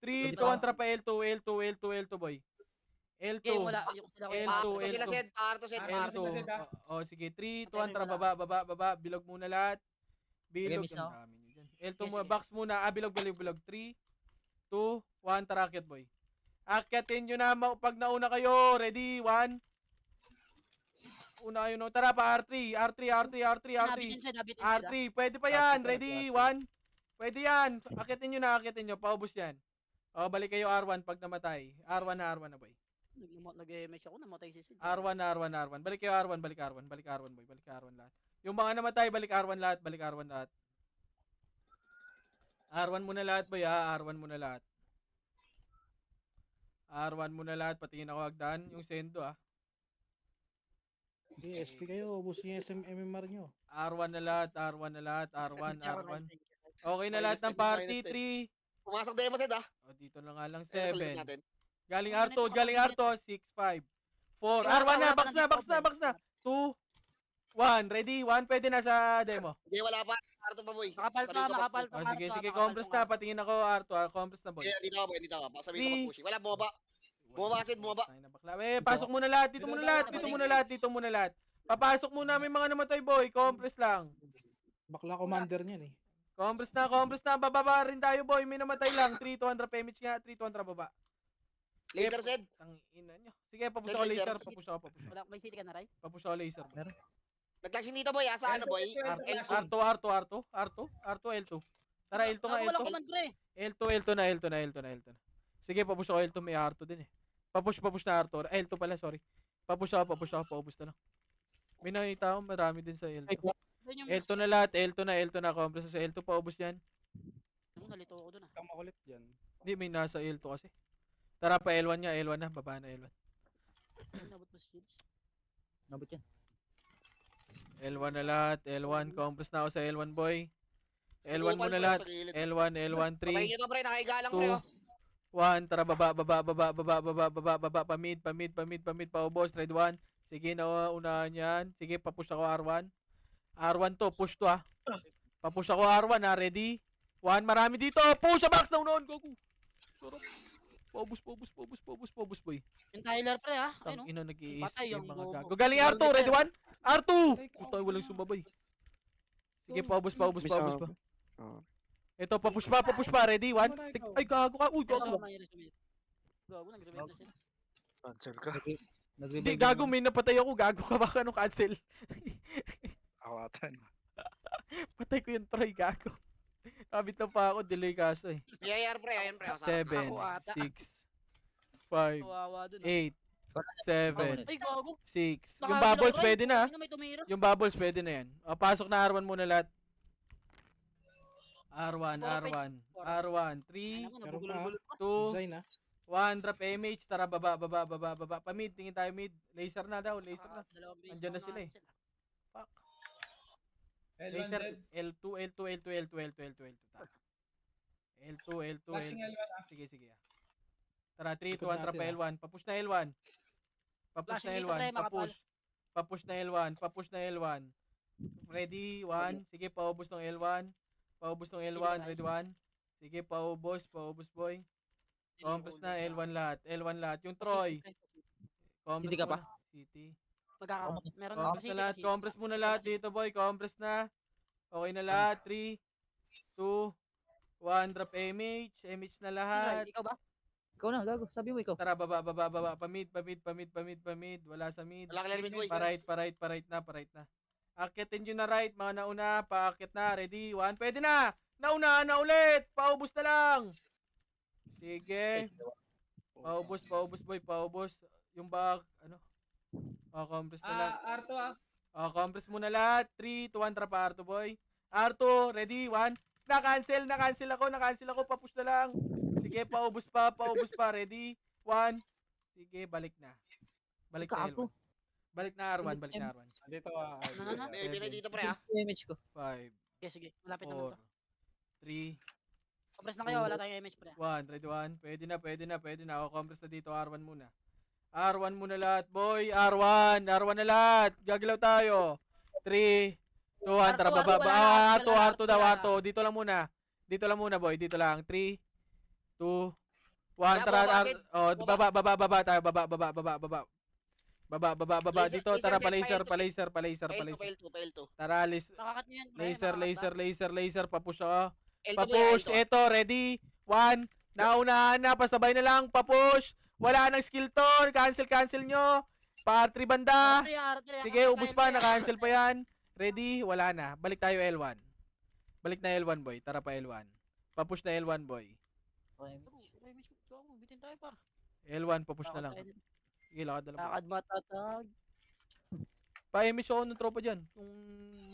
3, 2, 1, drop pa L2, boy. L2. Okay, wala. Yung sila ko. L2, Parto sila, L2. Sed. Parto, Sed. L2. Parto. Oh, sige. 3, 2, 1, Patay tara, mo baba. Bilog muna lahat. Bilog. Miss, Ang no? dami nyo dyan. L2 Yes, muna, sige. box muna. Bilog. 3, 2, 1, tara, akyat, boy. Akyatin nyo na pag nauna kayo. Ready? 1. Una kayo, no. Tara, pa R3. Nabitin siya, nabitin siya. R3. Pwede pa yan. Ready? 1. Pwede yan. Akyatin nyo. Paubos yan. O, balik kayo R1 pag namatay. R1 na, boy. Nag-MH ako, namatay si Sid. R1. Balik kayo R1, balik R1, boy. Balik R1 lahat. Yung mga namatay, balik R1 lahat. R1 muna lahat, boy, ha. R1 muna lahat. Patingin ako agdan. Yung sendo, ha. Sige, SP kayo. Ubus niyo yung MMR nyo. R1 na lahat. R1. Okay na lahat ng party. 3. Pumasok demo, Sed, ah. O, dito na nga lang. Ayun, tuloy 7. natin. Galing R2. 6, 5. 4. R1 na. Box na. 2. 1. Ready? 1. Pwede na sa demo. Hindi, wala pa. Parto pa, boy. Makapal to. O, sige. Compress na. Patingin ako R2. Compress na, boy. Dito ka, boy. Sabihin ko mag-pushing. Wala, bumaba. Bumaba, Sid, bumaba. Ay, bakla. Pasok muna lahat. Dito muna lahat. Papasok muna. May mga namatay, boy. Compress lang. Bakla commander niyan eh. Compress na. Bababa rin tayo, boy. May namatay lang. 3, 200 image nga. 3, 200 baba. Laser, Sed. Ang ina nyo. Sige, papush ako laser. Wala, may city ka na, Ray? Papush ako laser. Nag-flashing dito, boy. Asa ano, boy? R2, L2. Tara, L2 nga, Wala L2. command, pre. L2 na. Sige, papush ako L2. May R2 din eh. Papush na R2. L2 pala, sorry. Papush ako. Paubos na lang. May nakita ako, marami din sa L2. Doon yung L2 na lahat. L2 na. Compress sa L2. Paubos yan. nalito ako doon, ah. Ikaw makulit dyan. Hindi, may nasa L2 kasi. Tara, pa L1 niya. L1 na. Baba na L1. Nabot mo si Shields. Nabot yan. L1 na lahat. L1. Compress na ako sa L1, boy. L1 muna lahat. L1, 3, Patayin nyo to, pre. Nakaigalang, pre, 2, oh. 1. Tara, baba. Pamid. Paubos. Trade 1. Sige, unahan yan. Sige, papush ako R1. R1 to. Push to, ha. Papush ako R1 ha. Ready? 1. Marami dito. Push sa box na unahan. Gago. Sarap. Paubos, boy. Yung Tyler pre ha. Ayun Tang ina nag-i-ace Patay yung yung mga bobo. gago. Galing R2. Ready 1? R2! Puta, walang sumabay. Sige, paubos. Sorry. Ito, papush pa. Ready? 1? Ay, gago ka. Uy, Pero gago. sa mga resume. Gago, nag-revive na sila. Cancel ka. Hindi, gago. May napatay ako. Gago ka. Baka nung cancel. Awatan. Patay ko yung try, gago. Kabit na pa ako. Delay kaso eh. PIR pre, ayun pre. 7, Ako ata. 6, 5, Kawawa dun. 8, 7, Ay, gago. 6. Yung Nakakabila bubbles ko rin. pwede na. Tingnan, may tumira. Yung bubbles pwede na yan. Pasok na R1 muna lahat. R1. 3, Ano mo, Meron nabugul-gul pa. 2, Design ah. 1. Drop MH. Tara, baba. Pa-mid. Tingin tayo mid. Laser na daw. Laser na. Dalawang base Andyan na lang sila eh. natin Fuck. L1 Laser. dead. L2. L2. Flashing L1 ah. Sige. Tara, 3, 2, Ikot 1, drop natin, L1. Papush na L1. Flashing dito, pre, makapal. Papush na L1. Ready? 1. Sige, paubos ng L1. Ready? 1. Sige, paubos boy. Compress na L1 lahat. Yung Troy. Compress City ka pa? muna. City. Meron na Compress na lahat. Compress muna lahat dito, boy. Compress na. Okay na lahat. 3, 2, 1. Drop MH. MH na lahat. Ikaw ba? Ikaw na, gago. Sabi mo ikaw. Tara, baba. Pamid. Wala sa mid. Wala ka limit boy. Pa-right na. Akitin nyo na right. Mga nauna. Paakit na. Ready? 1. Pwede na. Nauna na ulit. Paubos na lang. Sige. Paubos, boy. Paubos. Yung bag. Ano? Compress na lang. R2 ah. Compress muna lahat. 3, 2, 1. Trapa R2, boy. R2. Ready? 1. Na-cancel ako. Papush na lang. Sige, paubos pa. Ready? 1. Sige, balik na. Balik sa Gago. L1. Balik na R1. Dito ah. Ano? May binay dito pre ah. Image ko. 5, Sige. Malapit naman 4, to. 3, Compress na kayo. Wala tayong image pre. 1. Ready? 1. Pwede na. Ako, compress na dito. R1 muna. R1 muna lahat, boy. R1 na lahat. Gagalaw tayo. 3, 2, 1. Tara, baba. R2 daw. Dito lang muna, boy. Dito lang. 3, 2, 1. Tara. Baba tayo. Baba. Laser, Dito. Tara, laser, pa-laser. Pail 2. Tara, Makakat nyo yan pre. laser. Papush ako. L2 Papush. boy. Eto, ready? 1. Naunahan na. Pasabay na lang. Papush. Wala nang skill to. Cancel nyo. Pa-R3 banda. Sige, ubus pa. Na-cancel pa yan. Ready? Wala na. Balik tayo L1. Balik na L1, boy. Tara pa L1. Papush na L1, boy. Bitin tayo par. L1, papush na lang. Sige, lakad na lang. Lakad matatag. Pa-image ako ng tropa dyan. Kung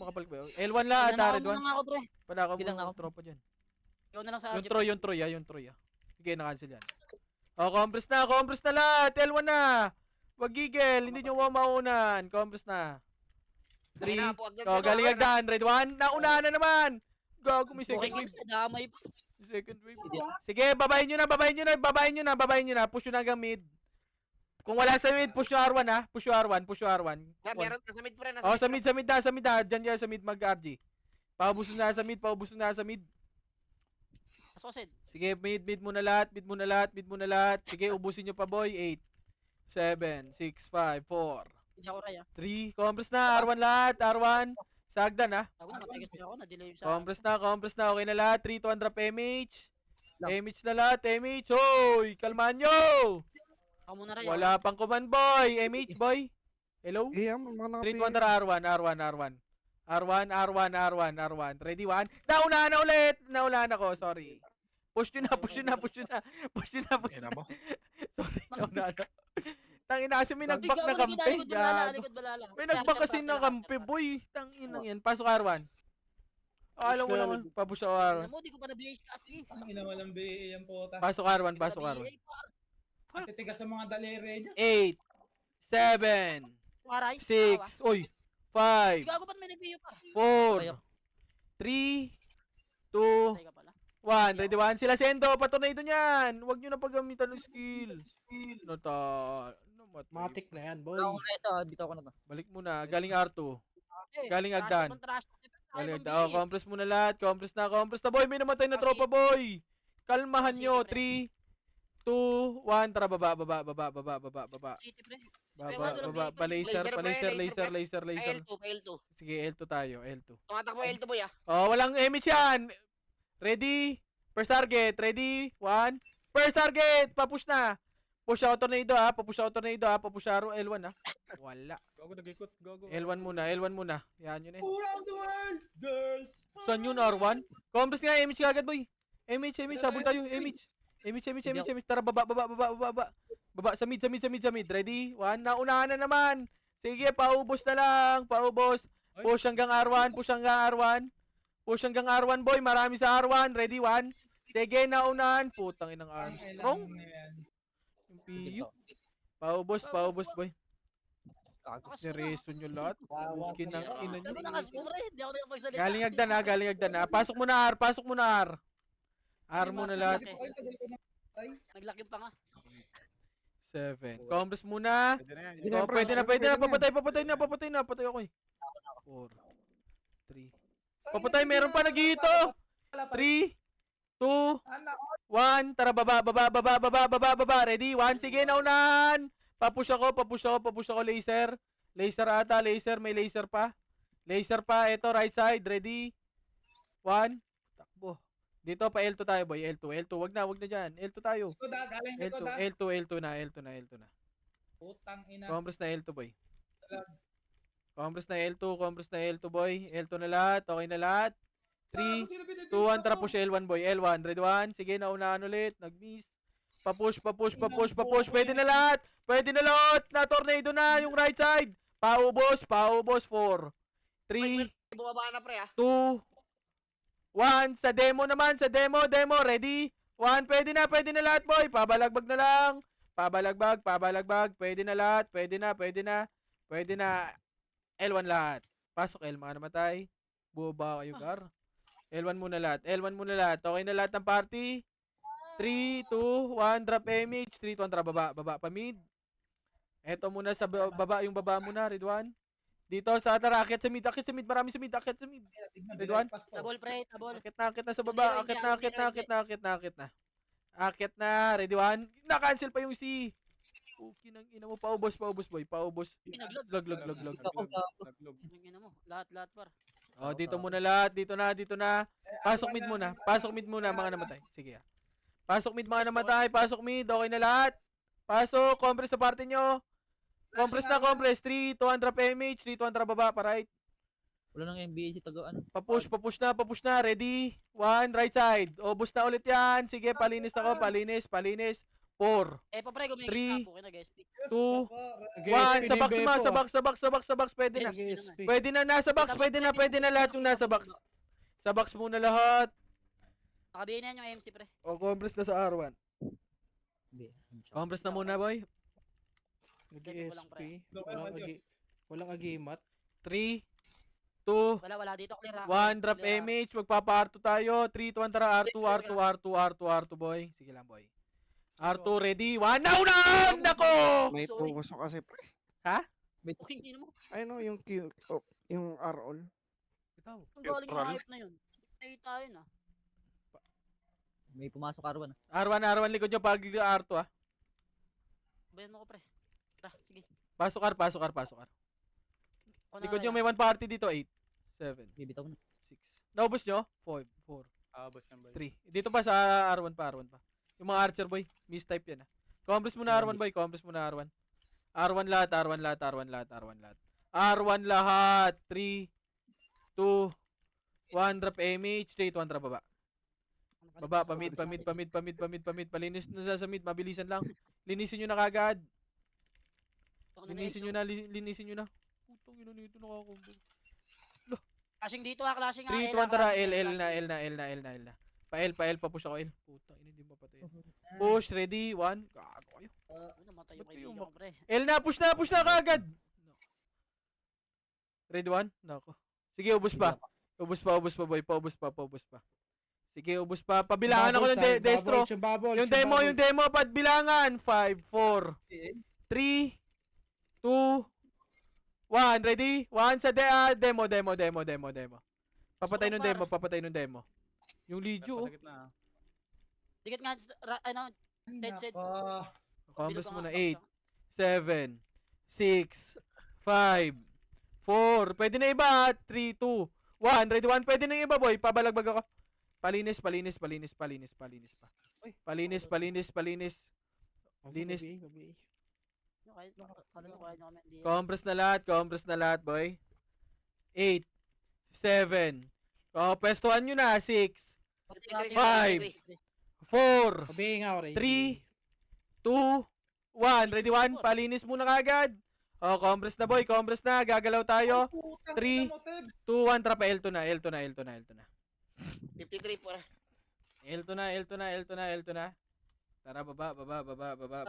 makabalik ba. L1 lahat, Red 1. Muna ako pre. Panaka mo Bilang ng ako. tropa dyan. Ikaw na lang sa Yung Troy. Sige, na-cancel yan. Compress na lahat. L1 na. Wag gigil, hindi nyo mauunan. Compress na. 3. Galing agdan. Red 1. Naunahan na naman. Gago, may second wave. Damay pa. Second wave. Sige, babayin nyo na. Push nyo na hanggang mid. Kung wala sa mid, push yung R1 ha. Push yung R1. Meron sa mid pre. Sa mid na. Diyan kayo sa mid mag-RG. Paubusin na sa mid. Asosid. Sige, mid muna lahat. Sige, ubusin nyo pa, boy. 8, 7, 6, 5, 4, Hindi ako raya. 3. Compress na. R1 lahat. R1. Sagdan ha. Ako na matigas na ako. Na-delay yung sa... Compress na. Okay na lahat. 3, 2, 1, drop MH. MH na lahat. MH. Hoy! Kalmahan nyo! Ako muna raya. Wala pang command, boy. MH, boy. Hello? Mga 3, 2, 1, tara. R1. Ready, 1. Naunahan na ulit. Naunahan ako. Sorry. Push nyo na. Ina mo. Sorry, naunahan na. Tangina kasi may nag-back na kampi. Likod balala. May nag-back kasi na kampi, boy. Tangina yan. Pasok R1. Alam mo naman. Papush ako R1. Alam mo, di ko pa na-BH ka. Ang ina walang BA yan po. Pasok R1. Titigas sa mga dalere niya. 8, 7, Waray. 6, uy, 5, Gago ba't may nag-BH pa? 4, 3, 2, Patay ka pala. 1. Ready, 1. Sila Sendo. Patunay ito niyan. Huwag nyo na paggamitan ng skill. Matic na yan, boy. Ako na isa, dito ako na to. Balik muna. Galing R2. Galing Agdan. Galing agda. Oh, compress muna lahat. Compress na, boy. May namatay na tropa, boy. Kalmahan nyo. 3, 2, 1. Tara, baba. City, pre. Baba. Laser. L2, L2. Sige, L2 tayo. L2. Tumatakbo L2 boy ah. Oh, walang image yan. Ready? First target. Ready? 1. First target. Papush na. Push out tornado ha. Papush out tornado ha. Papush out L1 ha. Wala. Gago, nag-ikot. Gago. L1 muna. Yan yun eh. All around the world, girls. Saan yun, R1? Compress nga, image kagad, boy. Image, sabol tayo, image. Image. Tara, baba. Baba, sa mid. Ready? 1, naunahan na naman. Sige, paubos na lang. Push hanggang R1, Push hanggang R1, boy. Marami sa R1. Ready? 1. Sige, naunahan. Putang inang Armstrong. Yung PU. Paubos, boy. Seryoso nyo lahat. Kinang ina nyo. Sabi nakascore pre. Hindi ako nakapagsalita. Galing agdan ha. Pasok mo na R. R mo na lahat. Naglaki pa nga. 7. Compress muna. Pwede na yan. Oh, pwede na. Papatay na. Patay ako eh. 4, 3. Papatay, meron pa nag-hito. 3, 2, 1. Tara, baba. Ready? 1. Sige, naunahan. Papush ako. Laser. May laser pa. Ito, right side. Ready? 1. Takbo. Dito pa L2 tayo, boy. L2. Wag na dyan. L2 tayo. L2 na. Putang ina. Compress na L2, boy. Compress na L2, boy. L2 na lahat. Okay na lahat. 3, 2, 1. Tara, push L1, boy. L1. Ready? 1. Sige, naunahan ulit. Nag-miss. Papush. Pwede na lahat. Na tornado na yung right side. Paubos. 4, 3, Bumaba na pre ah. 2, 1. Sa demo naman. Ready? 1. Pwede na lahat, boy. Pabalagbag na lang. Pabalagbag. Pwede na lahat. Pwede na. L1 lahat. Pasok L, mga namatay. Buba kayo, Gar. L1 muna lahat. Okay na lahat ng party. 3, 2, 1. Drop image. 3, 2, 1. Tara, baba. Pamid. Eto muna sa baba. Yung baba muna, Ridwan. Dito sa tara, akit sa mid. Marami sa mid. Ridwan. Tabol, pre. Tabol. Akit na sa baba. Akit na. Ready? 1. Na-cancel pa yung C. Okay nang ina mo. Paubos, boy. Paubos. Lag. Tingnan mo. Lahat, par. Oh, dito muna lahat. Dito na. Pasok mid muna, mga namatay. Sige. Pasok mid, mga namatay. Okay na lahat. Pasok. Compress sa party nyo. Compress. 3, 2, 1. Drop image. 3, 2, 1. Tara, baba. Pa-right. Wala nang NBA si taga ano. Papush na. Ready? 1. Right side. Obos na ulit yan. Sige, palinis ako. Palinis. 4, Pa pre, Three, gumigit na po. Kaya guys. 2, Nag-SP 1. Sa na box yung mo. Beppo, Sa box. Pwede na. Nag-SP. Pwede na. Nasa box. Pwede na lahat yung nasa box. Sa box muna lahat. Nakabihin na yan yung MC pre. O, compress na sa R1. Compress na muna, boy. Nag-SP. Walang agimat. 3, 2, Wala dito. Clear 1. Drop image. Magpapa-R2 tayo. 3, 2, 1. Tara, R2, boy. Sige lang, boy. R2, ready? 1. Naunan! Nako! May Sorry. puso kasi pre. Okay, hindi mo. Ayun o, yung Q, yung R-all. Ang galing yung hype na yun. Nakita yun ah. May pumasok R1. R1 likod nyo pag R2 ah. Bayan mo ko pre. Tara, sige. Pasok R. Ako na Likod nyo yan. may 1 party dito. 8, 7, Bibitaw ko na. 6. Naubos nyo? 4, 3. Dito pa sa R1 pa. Yung mga archer boy. Mistype yan ah. Compress muna R1 boy. R1 lahat. R1 lahat. 3, 2, 1. Drop image. 3, 2, 1. Drop baba. Baba. Pamid. Palinis na sa mid. Mabilisan lang. Linisin nyo na kagad. Linisin nyo na. Putong ina nito nakakombo. Clashing dito ah, clashing 3, 2, 1, tara. L na. Pa-L, papush ako L. Puta, hindi mapatay. Push, ready, 1. Gago kayo. Namatay yung Ba't kaibigan yung ko pre. L na, push na kagad. Ready, 1. Nako. Sige, ubos pa, boy. Paubos pa. Sige, ubos pa. Pabilangan ako ng destro. Yung demo, bilangan. 5, 4, 3, 2, 1. Ready? 1 sa demo. Papatay ng Super demo, papatay ng demo. Yung Lijo, Sa gitna. Dikit nga, ano, Ay, Headset. nako. Compress bilog ka muna. nga, 8, bakit 7, 6, 5, 4. Pwede na iba. 3, 2, 1. Ready 1. Pwede na iba, boy. Pabalagbag ako. Palinis pa. Palinis. Linis. Ano, kahit nyo kami, hindi yan. Compress na lahat, boy. 8, 7. Pwestuhan nyo na. 6, 5. 4, Pabihin nga ako, Ray. 3, 2, 1. Ready 1. Palinis muna kagad. Compress na, boy. Compress na. Gagalaw tayo. Ay, putang 3, ina mo, Teb. 2, 1. Trapa. L2 na. 53 po na. L2 na. Tara, baba. Ano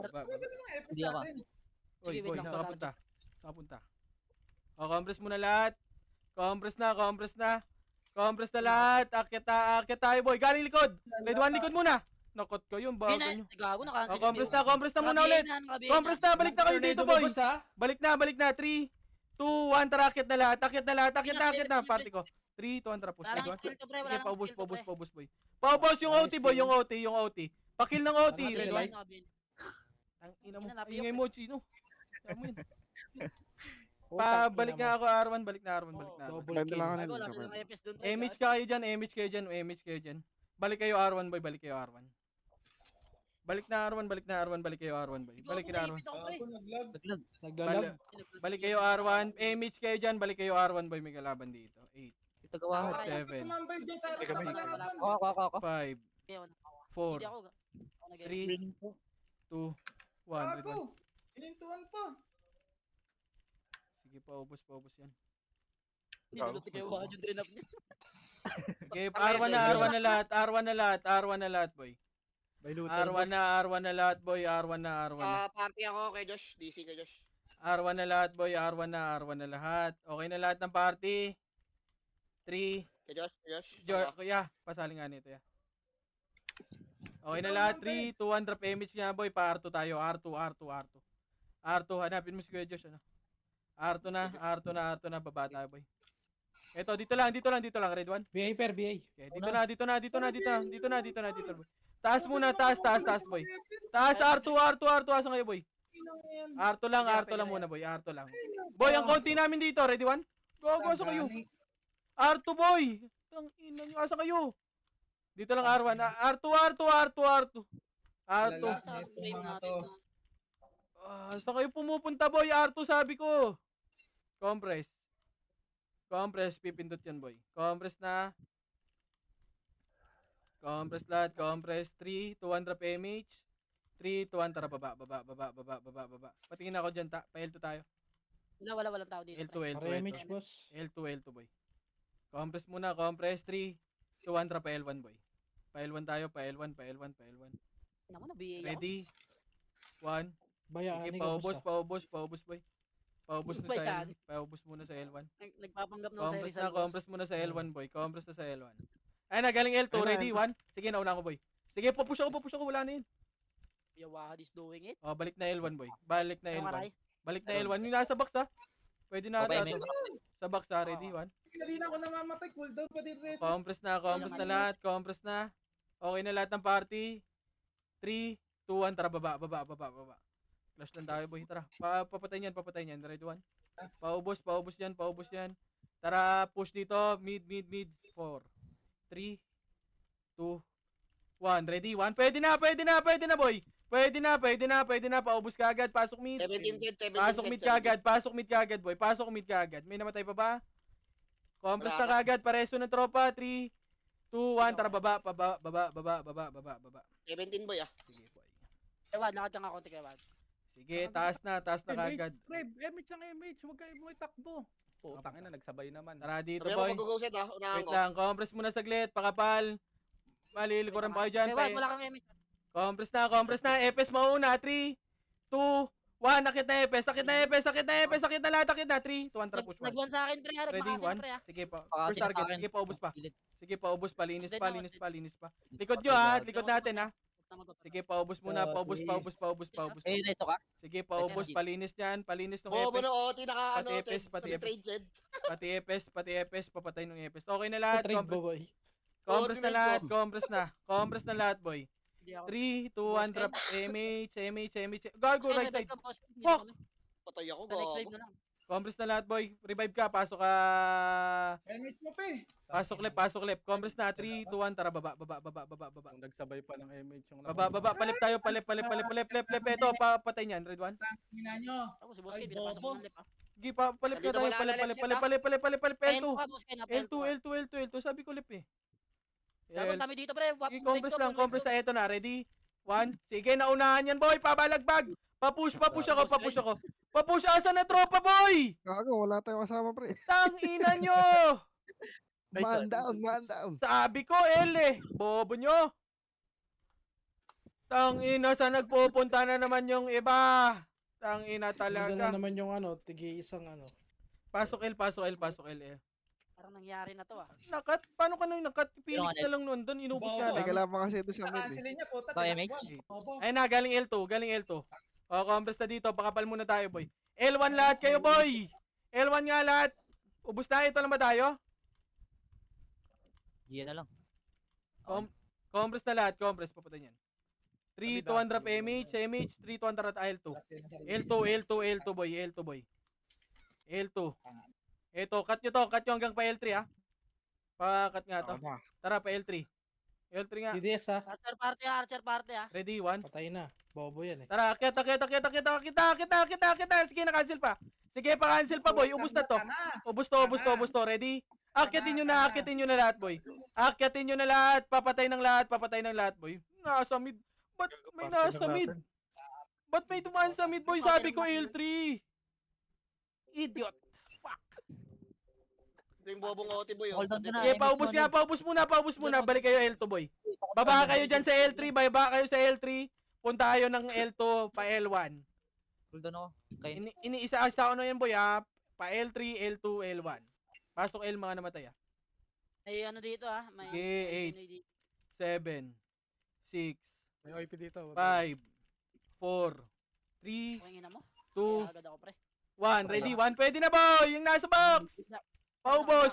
sabi ng FS Hindi ako. natin? Oy, Sige, wait boy, lang, saan ka wala punta? Compress muna lahat. Compress na. Compress na lahat. Akyat tayo, boy. Galing likod. Ready 1, likod muna. Nakot ko yung bago nyo. Gago, na-cancel. Compress na muna ulit. Compress na, balik na kayo dito, boy. Balik na. 3, 2, 1, tara, akyat na lahat. Akyat na. Party ko. 3, 2, 1, tara, push. Wala nang Ready, 1. skill to, pre. Wala Sige, nang paubos, skill to, pre. boy. Paubos yung Wala OT, boy, skill. yung OT. Pakil ng OT. Wala Ready, skill. 1. Ang ina mo. Hinanapin Ingay yung- mo, Chino. Tama yun. Balik na ako, R1. Balik na R1. Double Banda kill. lang Gago, wala ako. silang FPS dun, pre. MH kayo dyan. Balik kayo R1, boy. Balik kayo R1. Balik na R1, balik kayo R1, boy. Balik kayo R1. Ako naglag. Naglag. Naglalag. Balik kayo R1. MH kayo dyan, balik kayo R1, boy. May kalaban dito. 8, Ito gawahan. Ako, Seven. tumambay dyan sa alas Kami. na kalaban. Ako. 5, Hindi 4, ako. Ako nag- 3, 2, 1. Gago. Inintuan pa. Sige, paubos yan. Nilulot kayo, wala yung drain up niya. Okay, R1 na lahat, boy. May looter, R1 na lahat, boy. R1 na. Party ako kay Josh. DC kay Josh. R1 na lahat, boy. R1 na lahat. Okay na lahat ng party. 3, Kay Josh. Kuya, pasali nga nito, ya. Okay na lahat. 3, 2, 1, drop image nga, boy. Pa R2 tayo. R2, hanapin mo si Kuya Josh, ano? R2 na, baba tayo, boy. Eto, dito lang. Red 1. BA per BA. Okay, dito na, boy. Taas muna, taas, boy. Taas, R2, asan kayo, boy? R2 lang muna, boy. R2 lang. Boy, ang konti namin dito. Ready 1? Go, asan kayo? R2, boy. Ang ina nyo, asan kayo? Dito lang R1. R2. Sa frame natin. Saan kayo pumupunta, boy? R2 sabi ko. Compress, pipindot yan, boy. Compress na. Compress lahat, 3, 2, 1, drop image. 3, 2, 1, tara, baba. Patingin ako dyan, pa-L2 tayo. Walang tao dito. pre. L2, Para image, boss. L2, boy. Compress muna, 3, 2, 1, tara, pa-L1, boy. Pa-L1 tayo, pa-L1. Naku, na-BA ako. Ready? 1. Bayaan Sige, ni Gabos, paubos, boy. Paubos na sa Bayaan. L1. Paubos muna sa L1. Nagpapanggap na ako sa Rizal. boss. Compress muna sa L1, boy. Compress na sa L1. Ay, nagaling L2. Ay, na, Ready? 1. Sige, nauna ko, boy. Sige, pupush ako. Wala na yun. Yawad is doing it. Balik na L1, boy. Balik na Ano, L1. Maray? Balik na L1. Yung nasa box, ha? Pwede na Okay, ata. may- Sa box, ha? Ready? 1. Hindi na ako namamatay. Cooldown pa din rin. Compress na lahat. Compress na. Okay na lahat ng party. 3, 2, 1. Tara, baba. Clash lang tayo, boy. Tara. Papatayin yan. Ready? 1. Paubos yan. Tara, push dito. Mid. 4, 3, 2, 1. Ready? 1. Pwede na, boy. Pwede na. Paubos ka agad. Pasok mid. 17 Pasok mid ka agad, boy. May namatay pa ba? Compress na Wala kagad. Pareso ng tropa. 3, 2, 1. Tara, baba. 17 boy ah. Sige, boy. Kewad, lakad ka nga konti, Kewad. Sige, taas na kagad. MH lang MH. Huwag kayo mo itakbo. Putang ina, nagsabay naman. Tara dito, Sabi mo boy. mag-go set ah. Unahan Wait ko. lang. Compress muna saglit. Pakapal. Malilikuran pa kayo dyan. Kewad, wala kang image. Compress na. Epes mauna. 3, 2, 1. Akit na Epes. Akit na lahat. 3, 2, 1. Tara, push 1. Nag-1 sa akin, pre. Harap, Ready? makasi na, 1. pre. Sige pa. Pakasi First na sa target. akin. Sige, paubos pa. Pilit. Sige, paubos pa. Linis Dead pa. na, Linis dead. pa. Likod nyo, ha. Likod natin, ha. naman to. Sige, paubos muna, paubos. Eh, Reso ka? Sige, paubos, Yes. palinis niyan, palinis ng Bobo epes. na OT, naka ano, Pati epes, pati epes. straight Zed. Pati epes, papatay ng epes. Okay na lahat, Trade compress. boy. Compress na Coordinate lahat, mo. compress na lahat, boy. Hindi ako. 3, 2, Boss 1, drop, MH. Gago, Boss, right revive side. ka, boss. Hindi Fuck! na kami. Patay ako, Sa next gago. wave na lang. Compress na lahat, boy. Revive ka, pasok ka. MH mo pa eh. Pasok left. Compress na, 3, 2, 1, tara, baba. Yung nagsabay pa ng MH yung Baba, palip tayo, palip. Left. Ito, papatay niyan, red 1. Tangina nyo. Ako si Boss Ay, Kay, pinapasok mo bobo. ng lip ah. Sige, palip na Nandito tayo, wala na left shot, palip. L2 L2. ka, Boss Kay, na L2. Sabi ko lip eh. Dapat kami dito, pre. Sige, compress na. Ito na, ready? 1. Sige, naunahan yan, boy. Pabalagbag. Papush ako. Papush, asa na tropa, boy? Gago, wala tayong kasama, pre. Tang ina nyo. Man down. Sabi ko, L eh. Bobo nyo. Tang ina, saan nagpupunta na naman yung iba? Tang ina Talaga na talaga. naman yung ano, tigi isang ano. Pasok L eh. Parang nangyari na to ah. Paano ka nung nakat? Phoenix na lang noon doon, inubos Bobo. ka Teka namin. lang pa kasi ito sa mid eh. Cancelin niya, puta. Ba, tinakbuhan. MH? Bobo. Ayun na, galing L2. O, compress na dito, pakapal muna tayo, boy. L1 lahat kayo, boy! L1 nga lahat. Ubus na, ito lang ba tayo? Yan na lang. Compress na lahat, papatay niyan. 3, 2, 1 drop MH, 3, 2, 1 drop L2. L2, boy. L2. Ito, cut nyo hanggang pa L3, ha? Pa-cut nga to. Ako na. Tara, pa L3. L3 nga. DDS ha. Archer party ah. Ready, 1. Patay na. Bobo yan eh. Tara, kita. Sige, na-cancel pa. Sige, pa-cancel pa, boy. Ubus na to. Ubus to. Ready? Akyatin nyo na lahat, boy. Akyatin nyo na lahat. Papatay ng lahat, boy. Nasa mid. Ba't may nasa mid? Ba't may tumaan sa mid, boy? Sabi ko L3. Idiot. Ito yung bobong OT, boy. Hold on na. Sige, paubos muna. Balik kayo L2, boy. Baba kayo dyan sa L3. Punta kayo ng L2 pa L1. Hold on ako. Kain. Iniisa ano yan, boy, ha? Pa L3, L2, L1. Pasok L mga namatay, ha? May ano dito ah. May Sige, may 8. dito. 7, 6, May OIP dito. 5, 4, 3, Pangina mo. 2, Agad ako pre. 1. Ready? 1. Pwede na, boy! Yung nasa box!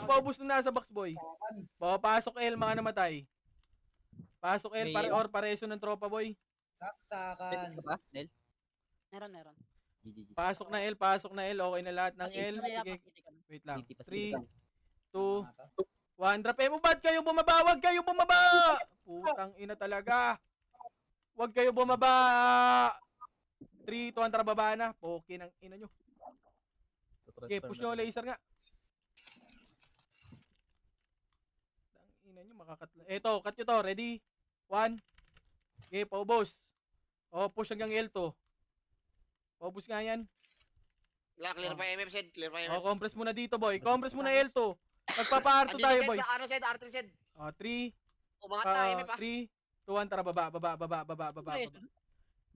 Paubos na nasa box, boy. Pasok L mga namatay. Pasok L, May- pareso ng tropa, boy. Saksakan. Ka ba, Nel? Meron. GG. Pasok na L. Okay na lahat ng L. Sige, wait lang. 3, 2, 1. Drop mo. Ba't kayo bumaba? Huwag kayo bumaba! Putang ina talaga. Huwag kayo bumaba. 3, 2, 1, tara baba na. Poki ng ina nyo. Okay, push nyo laser nga. Tang ina nyo, makakatla. Eto, cut nyo to. Ready? 1. Okay, paubos. O, push hanggang L2. Paubos nga yan. Clear pa MF, Zed. Clear pa O, MF. compress muna dito, boy. Compress muna L2. Magpapa-R2 Andito, tayo, Zed, boy. sa ano, Zed? R3, Zed. O, 3, Umangat na, MF, ah. 3, 2, 1, tara baba.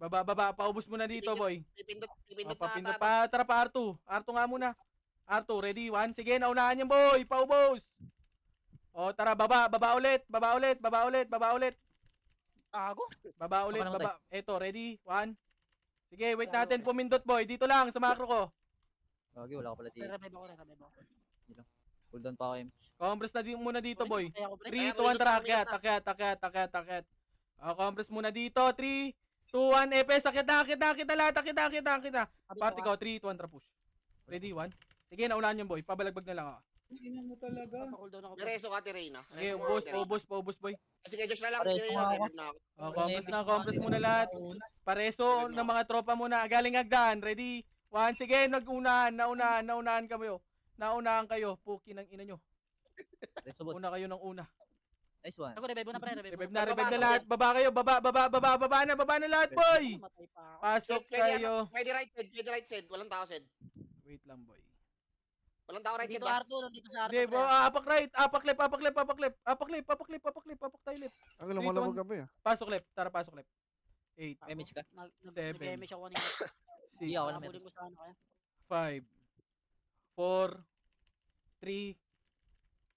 Baba, paubos muna dito, boy. Pipindot O, na papindot ata. pa, tara pa R2. R2 nga muna. R2, ready? 1. Sige, naunahan yan, boy. Paubos. O, tara, baba ulit. Baba ulit. Ago. Baba ulit, Ako namatay. baba. Eto, ready? 1. Sige, wait natin. Pumindot, boy. Dito lang, sa macro ko. Okay, wala ko pala dito. Revive ako. Hold on pa ako, M. Compress na muna dito, boy. Kaya ako pre. 3, Kaya 2, 1, tara. pumindot Akyat. O, compress muna dito. 3, 2, 1, epes. Akyat na lahat. Party ko, 3, 2, 1, tara push. Ready? 1. Sige, naunahan yung boy. Pabalagbag na lang ako. Ina mo talaga. Cool down ako. pre. Direso ka, Tirena. Sige, paubos, boy. Sige, Josh na lang. Pareso Tirena, nga ako. revive na ako. O, compress muna lahat. Pareso ng mga tropa muna. Galing hagdan. Ready? 1. Sige, naunahan kayo. Puki ng ina nyo. Reso boss. Una kayo ng una. Nice one. Ako revive mo na pre. Revive na lahat. Baba kayo. Baba na lahat, boy. Matay pa ako. Pasok kayo. Pwede right, Zed. Walang tao, Zed. Wait lang, boy. Walang tao, right, Zed. Dito ah. Arthur, nandito sa Arthur. Hindi, pre. apak right. Apak left. Apak tayo left. Ang lumalabog ka ba eh. Pasok left. Tara, pasok left. 8, MH ka? Seven. Nag-MH ako kanina. 6, Hindi ako na Nabulin ko sa ano kaya. 5, 4, 3,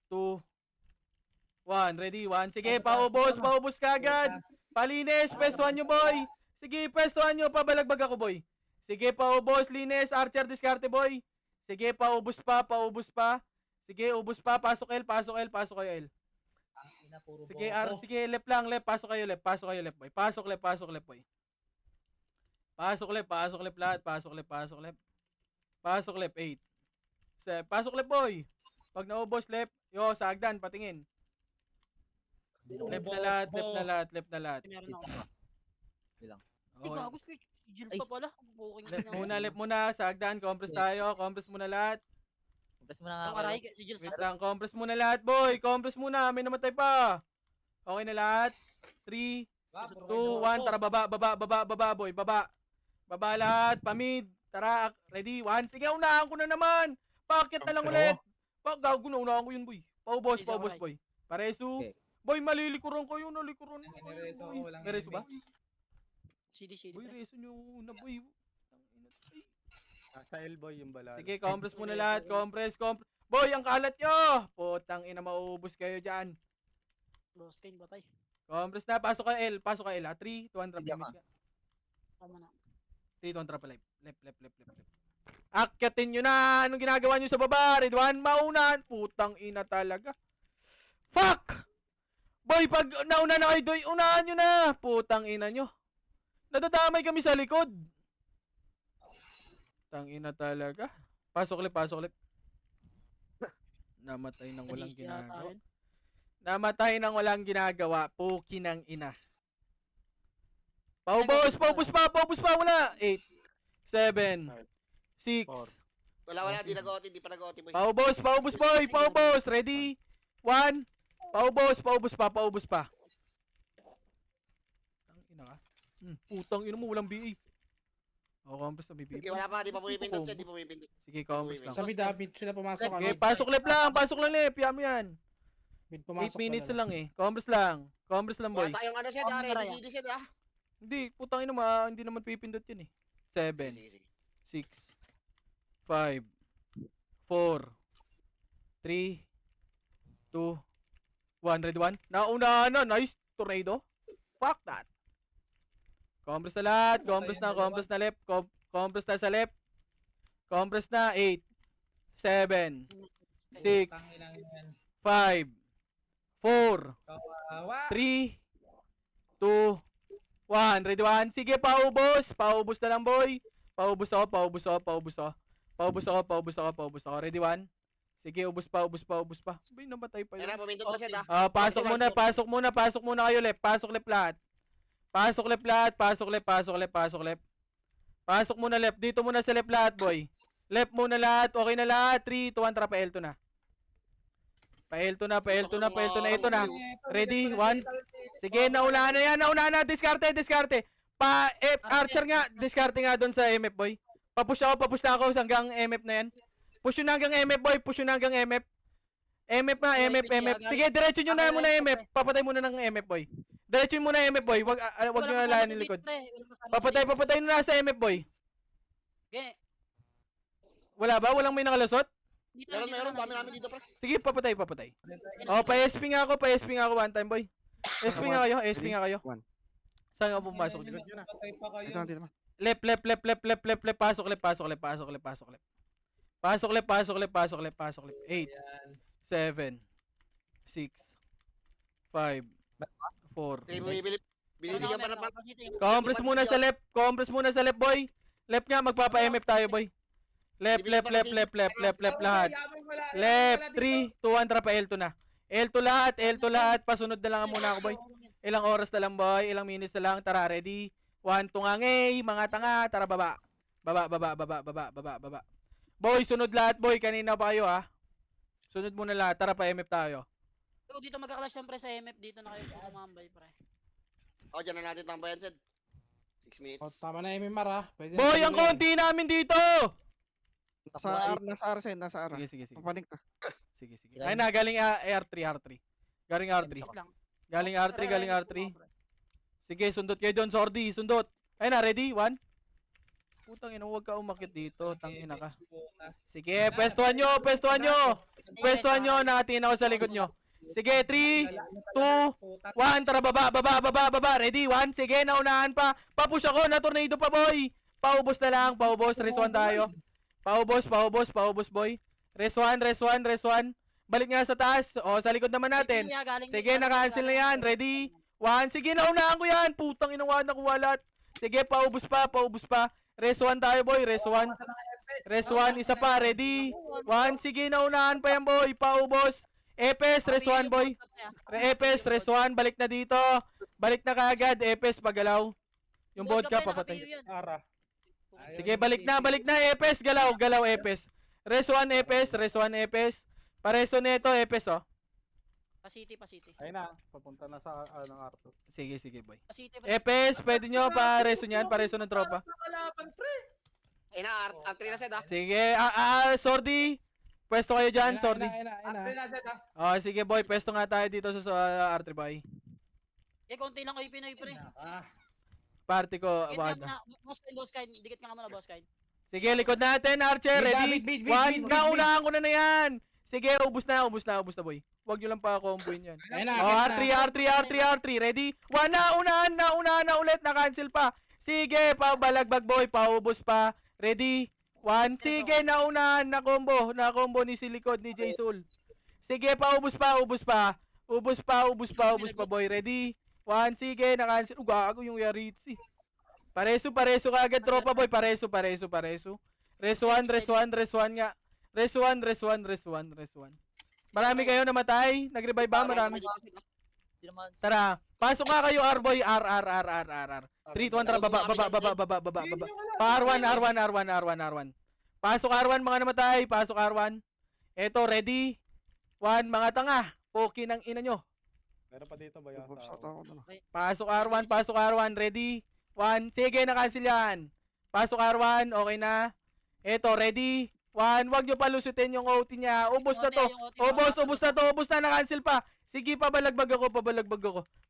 2, 1. Ready? 1. Sige, paubos ka agad. Palinis, pwestuhan nyo, boy. Sige, pwestuhan nyo. Pabalagbag ako, boy. Sige, paubos, linis. Archer, diskarte, boy. Sige, paubos pa, paubos pa. Sige, ubos pa. Pasok L, pasok L, pasok kayo L. Ina, puro Sige, bobo. sige, left lang, left. Pasok kayo, left. Pasok kayo, left, boy. Pasok, left, boy. Pasok, left lahat. Pasok, left. Pasok, left, 8. Pasok, left, boy. Pag naubos, left. Yo, sagdan, patingin. Left na lahat, left na lahat, left na lahat. Meron ako. Ay, Okay. gago, si Jill pa pala. Booking Left muna, sagdan, compress tayo. Compress muna lahat. Compress mo na nga Ang ako. aray, si Jill Wait lang, compress muna lahat, boy. Compress muna, may namatay pa. Okay na lahat. 3, 2, 1, tara baba, boy, baba. Baba lahat, pamid. Tara, ready, 1. Sige, unahan ko na naman. Bakit na lang ulit? Gago na, unahan ko yun, boy. Paubos, boy. Paresu. Okay. Boy, malilikuran kayo, nalikuran ko. Nireso Boy. ko, walang May reso ba? image. CD. Boy, reso nyo una, boy. Sa L-boy yung balala. Sige, compress muna lahat. Compress. Boy, ang kalat nyo! Putang ina, mauubos kayo dyan. Lost Kane, batay. Compress na, pasok ka L. 3, 2, 1, drop Hindi limit ako. ka. Tama na. 3, 2, 1, drop a life. Left. Akyatin nyo na! Anong ginagawa nyo sa baba? Ridwan, maunan! Putang ina talaga. Fuck! Boy, pag nauna na kayo, doy, unahan nyo na! Putang ina nyo. Nadadamay kami sa likod. Putang ina talaga. Pasok left. Namatay nang walang Nadis yata ginagawa. yun. Namatay nang walang ginagawa. Puki ng ina. Paubos pa. Wala. 8, 7, 6. Wala, di pa nag-OT, boy. Paubos, boy. Paubos. Ready? 1. Paubos pa. Putang ina ka. Putang ina mo, walang BA. O, compress na BB. Sige, wala pa, di pa pumipindot siya, di pa pumipindot. Sige, compress lang. Sa mid sila pumasok. Okay, pasok left lang. Yam yan. Mid 8 pumasok minutes pala na lang eh. Compress lang, boy. Wala tayong ano siya, Ang dare, maraya. CD siya, ah. Hindi, putang ina mo, hindi naman pipindot yun eh. 7, Sige. 6, 5, 4, 3, 2, 1. Ready, 1. Nauna na. Nice. Tornado. Fuck that. Compress na lahat. Compress na left. Compress na sa left. Compress na. 8, 7, 6, Putang ina yan. 5, 4, Kawawa. 3, 2, 1. Ready, 1. Sige, paubos. Paubos na lang, boy. Paubos ako. Ready, 1. Sige, ubos pa. Boy, namatay pa yun. Yan na, pumindot na siya, Pasok muna kayo left. Pasok left lahat. Pasok muna left. Dito muna sa left lahat, boy. Left muna lahat. Okay na lahat. 3, 2, 1, tara, pa-L2 na. Pa-L2 na. Ito na. Ready? 1. Sige, nauna na. Diskarte. Archer nga. Diskarte nga doon sa MF, boy. Papush na ako hanggang MF na yan. Push yun na hanggang MF, boy. MF. Sige, diretso nyo na muna MF. Papatay muna ng MF, boy. Diretso muna MF, boy. Wag nyo na lahan ng likod. Papatay nyo na sa MF, boy. Okay. Wala ba? Walang may nakalusot? Meron, dami namin dito, pre. Sige, papatay. Pa-SP nga ako one time, boy. SP nga kayo. One. Saan nga pumasok? Patay pa kayo. Dito na. Left. Pasok left. 8, 7, 6, 5, 4. Binibigyan pa ng pang... Compress muna sa left, boy. Left nga, magpapa-MF tayo, boy. Left lahat. Left, 3, 2, 1, tara pa L2 na. L2 lahat. Pasunod na lang muna ako, boy. Ilang oras na lang, boy. Ilang minutes na lang. Tara, ready? 1, tungangay, mga tanga. Tara, baba. Boy, sunod lahat, boy. Kanina pa kayo, ha. Sunod muna lahat. Tara, pa MF tayo. So, dito magka-clash yung pre sa MF. Dito na kayo tumambay, pre. Dyan na natin tambayan, Sed. 6 minutes. Oh, tama na MMR ah. Pwede na Boy, tayo ang yan. konti namin dito! Nasa Arsen. Sige. Papanik na. Sige. Ay na, galing R3. Galing R3. Wait lang. Galing R3. Sige, sundot kayo doon, Sordi. Sundot. Ay na, ready? 1. Putang ina, huwag ka umakit dito. Tangina ka. Sige, pwestuhan nyo. Nakatingin ako sa likod nyo. Sige, 3, 2, 1. Tara, baba. Ready? 1. Sige, naunahan pa. Papush ako na tornado pa, boy. Paubos na lang. Paubos. Res 1 tayo. Paubos, boy. Res 1. Balik nga sa taas. O, sa likod naman natin. Sige, na-cancel na yan. Ready? 1. Sige, naunahan ko yan. Putang inawa, nakuha lahat. Sige, paubos pa. Res 1 tayo, boy. Res 1. Isa pa. Ready? 1. Sige, naunahan pa yan, boy. Paubos. Epes, res 1, boy. Epes, res 1. Balik na dito. Balik na kaagad. Epes, pagalaw. Yung vodka, papatay. Ara. Sige, balik na. Epes, galaw, Epes. Res 1, Epes. Pareso nito, Epes, oh. Pa-city. Ayun na, papunta na sa ng Arthur. Sige, boy. Pa-city. Epes, pwede nyo pareso niyan. Pareso ng tropa. Nakalaban, pre. Ay na, R3 na Sed ah. Sige, Sordi. Pwesto kayo dyan, Sordi. Ayun na. Pre na set ah. Oh, sige, boy. Pwesto nga tayo dito sa R3, boy. Konti lang kayo Pinoy, pre. Party ko, Dikit wag nga na. muna, boss Kyle. Dikit nga muna, boss Kyle. Sige, likod natin, Archer. Ready? Bid, 1. Naunahan ko na yan. Sige, ubus na, boy. Huwag nyo lang pa comboin yan. Ayun na. Oh, R3. Ready? 1 na, unahan na ulit. Na-cancel pa. Sige, pabalagbag, boy. Paubos pa. Ready? 1. Sige, naunahan. Na-combo ni Silikod ni Jaysul. Sige, paubos pa. Ubos pa, boy. Ready? 1. Sige, na-cancel. Gago yung Yaritzi. Pareso kagad, tropa, boy. Pareso. Res 1 nga. Res 1. Marami kayo namatay. Nag-revive ba? Marami. Hindi naman. Tara, pasok nga kayo, R-boy. R. 3, 2, 1, tara, baba. R1. Pasok R1, mga namatay. Pasok R1. Eto, ready? 1, mga tanga. Poki ng ina nyo. Meron pa dito ba yan? Babsat ako na. Pasok R1. Ready? 1, sige, na-cancel yan. Pasok R1, okay na. Eto, ready? 1, wag nyo palusutin yung OT niya. Ubos na to. Ubos na, na-cancel pa. Sige, pabalagbag ako.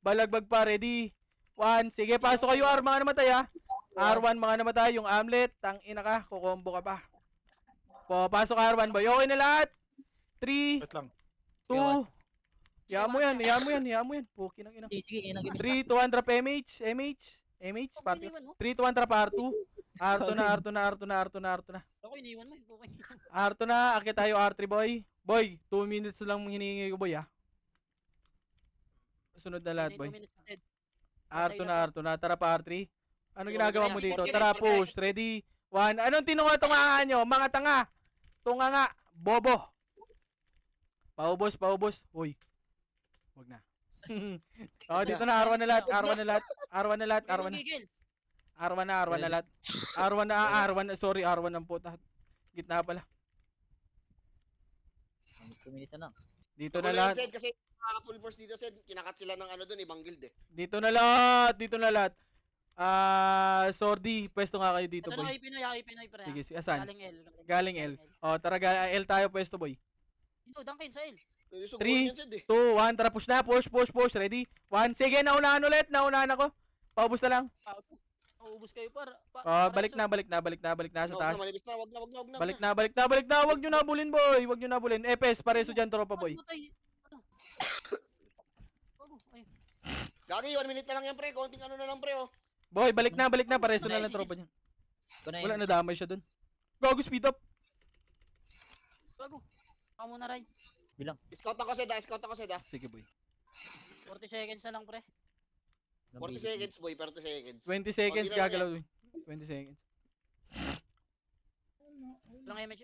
Balagbag pa, ready? 1, sige, pasok kayo, R, mga namatay, ha. R1, mga namatay, yung Amlet, tang ina ka, kukombo ka pa. Pasok R1, boy. Okay na lahat. 3, Wait lang. 2, Hiya mo yan. Puki ng ina. Sige, yun ang 3, 2, 1, drop MH, party. 3, 2, 1, drop R2. R2 na. Ako iniwan mo. R2 na, akit tayo R3, boy. Boy, 2 minutes lang hinihingi ko, boy, ha. Sunod na lahat, boy. R2 na, tara pa R3. Ano ginagawa mo dito? Tara, push, ready? 1, anong tunga nyo? Mga tanga. Tunga nga, bobo. Paubos. Uy. Wag na. Oh, dito na, R1 na lahat. R1 na lahat. Sorry, R1 ang puta. Gitna pala. Kumilisan lang. Dito na lahat. Sed kasi full force dito Sed, kinakat sila ng ano doon, ibang guild eh. Dito na lahat. Sordi, pwesto nga kayo dito, Ito na boy. kayo Pinoy, pre. Sige, asan? Galing L. Oh, tara, L tayo pwesto, boy. Ito, Duncan sa L. 3, 2, 1, tara, push na, push, ready? 1, sige, naunahan ako. Paubos na lang. Uubos kayo para. Balik na sa taas. Malibis na, wag na. Balik na, wag nyo na bulin, Epes, pareso dyan, tropa, boy. Gagi, 1 minute na lang yan pre, konting ano na lang pre oh. Boy, balik na, pareso na lang, tropa niya. Wala na damage siya dun. Gago, speed up. Bago. Ako muna, Ray. Scout ako Sed ah. Sige, boy. 40 seconds na lang, pre. 40 seconds boy, 40 seconds. 20 seconds, Konti na lang gagalaw, boy. 20 seconds.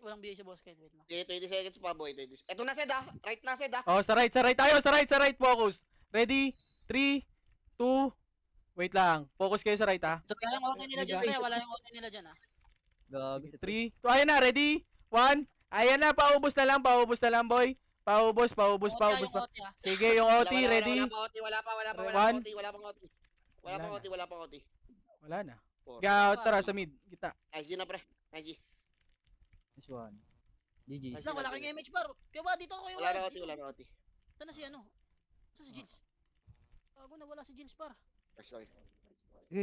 Walang BA si boss Kyle. Wait lang. 20 seconds pa boy, 20. Eto na Sed ah, right na Sed ah. Oh, sa right tayo, sa right, focus. Ready? 3, 2, wait lang. Focus kayo sa right, ha. Wala yung OT nila dyan, pre. Wala yung OT nila dyan, ha. Gagi sa 3, 2, ayan na, ready? 1, ayan na, paubos na lang, boy. Paubos pa. Sige, yung OT, ready? Wala pang OT. Wala na. Tara sa mid, kita. Nice G na pre, nice G. This one. GG's. Wala kang image bar. Kaya ba, dito ko kayo. Wala na OT. Saan na si ano? Saan si Jills? Gago na, wala si Jills par. Sorry.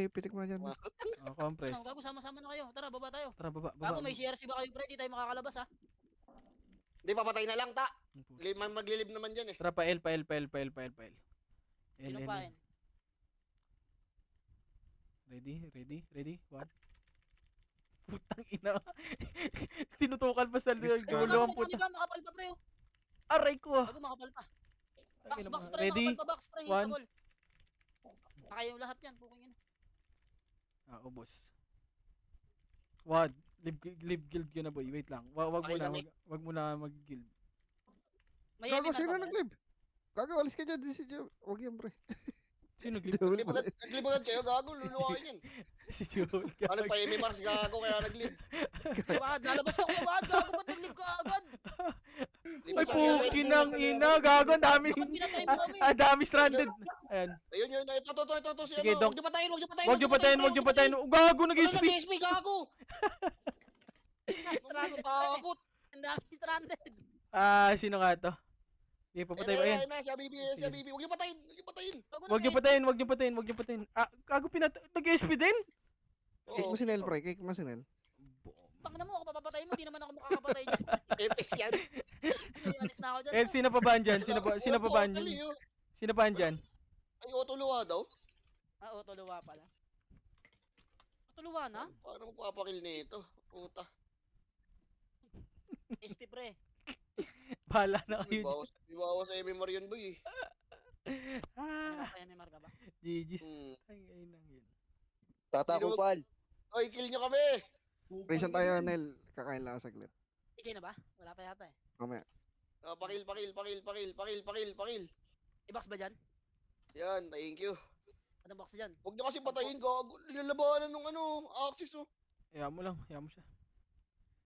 Pitik mo dyan. Oh, compress. Gago, sama-sama na kayo. Tara, baba tayo. Tara, baba. Gago, may CRC ba kayo, pre? Di tayo makakalabas, ha? Hindi, papatay na lang, ta. Maglilib naman dyan eh. Tara, pael. El. Sino pa yun? Ready? One. Putang ina. Tinutukan pa sa Let's go. dulo ang puta. Makapal pa, pre. Oh. Aray ko. Bago makapal pa. Tangina mo. Box, pre. Ready? Makapal pa, box, pre. One. Hitable. Kaya yung lahat yan. Puking yun. Ubos. Wad, live guild yun na boy. Wait lang. Wag mo na mag-guild. May Gago, MMR sino pa ba? nag-live? Gago, alis ka dyan. Huwag yan, pre. Sino guild? Naglibagan kayo, gago, luluwakin yan. Si Joel. Ano pa, Mars, gago, kaya naglib. Wad, lalabas ako. Wad, gago ba't nag-live ka agad? Ay, pukin ng ina. Gago, ang dami. Ba't pinatay mo kami? Ang dami stranded. Ayan. Ayun, ito, si Sige, ano. Dok. Huwag niyo patayin. Wag niyo patayin. Gago, Ano nag-SP. nag-SP, gago? Stranded. Takot. Ang dami stranded. Sino nga to? Sige, papatay mo. Ayan. Si Habibi. Huwag niyo patayin. Wag niyo patayin. Gago, nag-SP din? Cake mo si Nel, pre. Cake mo si Nel. Tangina mo, ako papapatay mo. Di naman ako makakapatay dyan. Epes yan. Alis na ako dyan. Eh, sino pa ba andyan? Sino pa ba andyan? Actually, oh. Sino pa andyan? Ay, otuluwa daw. Oo, tuluwa pala. Tuluwa na? Paano magpapakil nito? Puta. SP pre. Bahala na kayo. Ibawas sa MMR yun, boy. Ano kaya may marka ba? GG's. Hmm. Ay, lang yun. Tatakupal. Oy, kill nyo kami. Ration tayo, Nel. Kakain lang ako saglit. Ikay na ba? Wala pa yata eh. Mamaya. Pakil. I-box ba dyan? Yan, thank you. Anong box dyan? Huwag nyo kasi patayin, gago. Nilalabanan ng Axis, oh. Hayaan mo lang. Hayaan mo siya.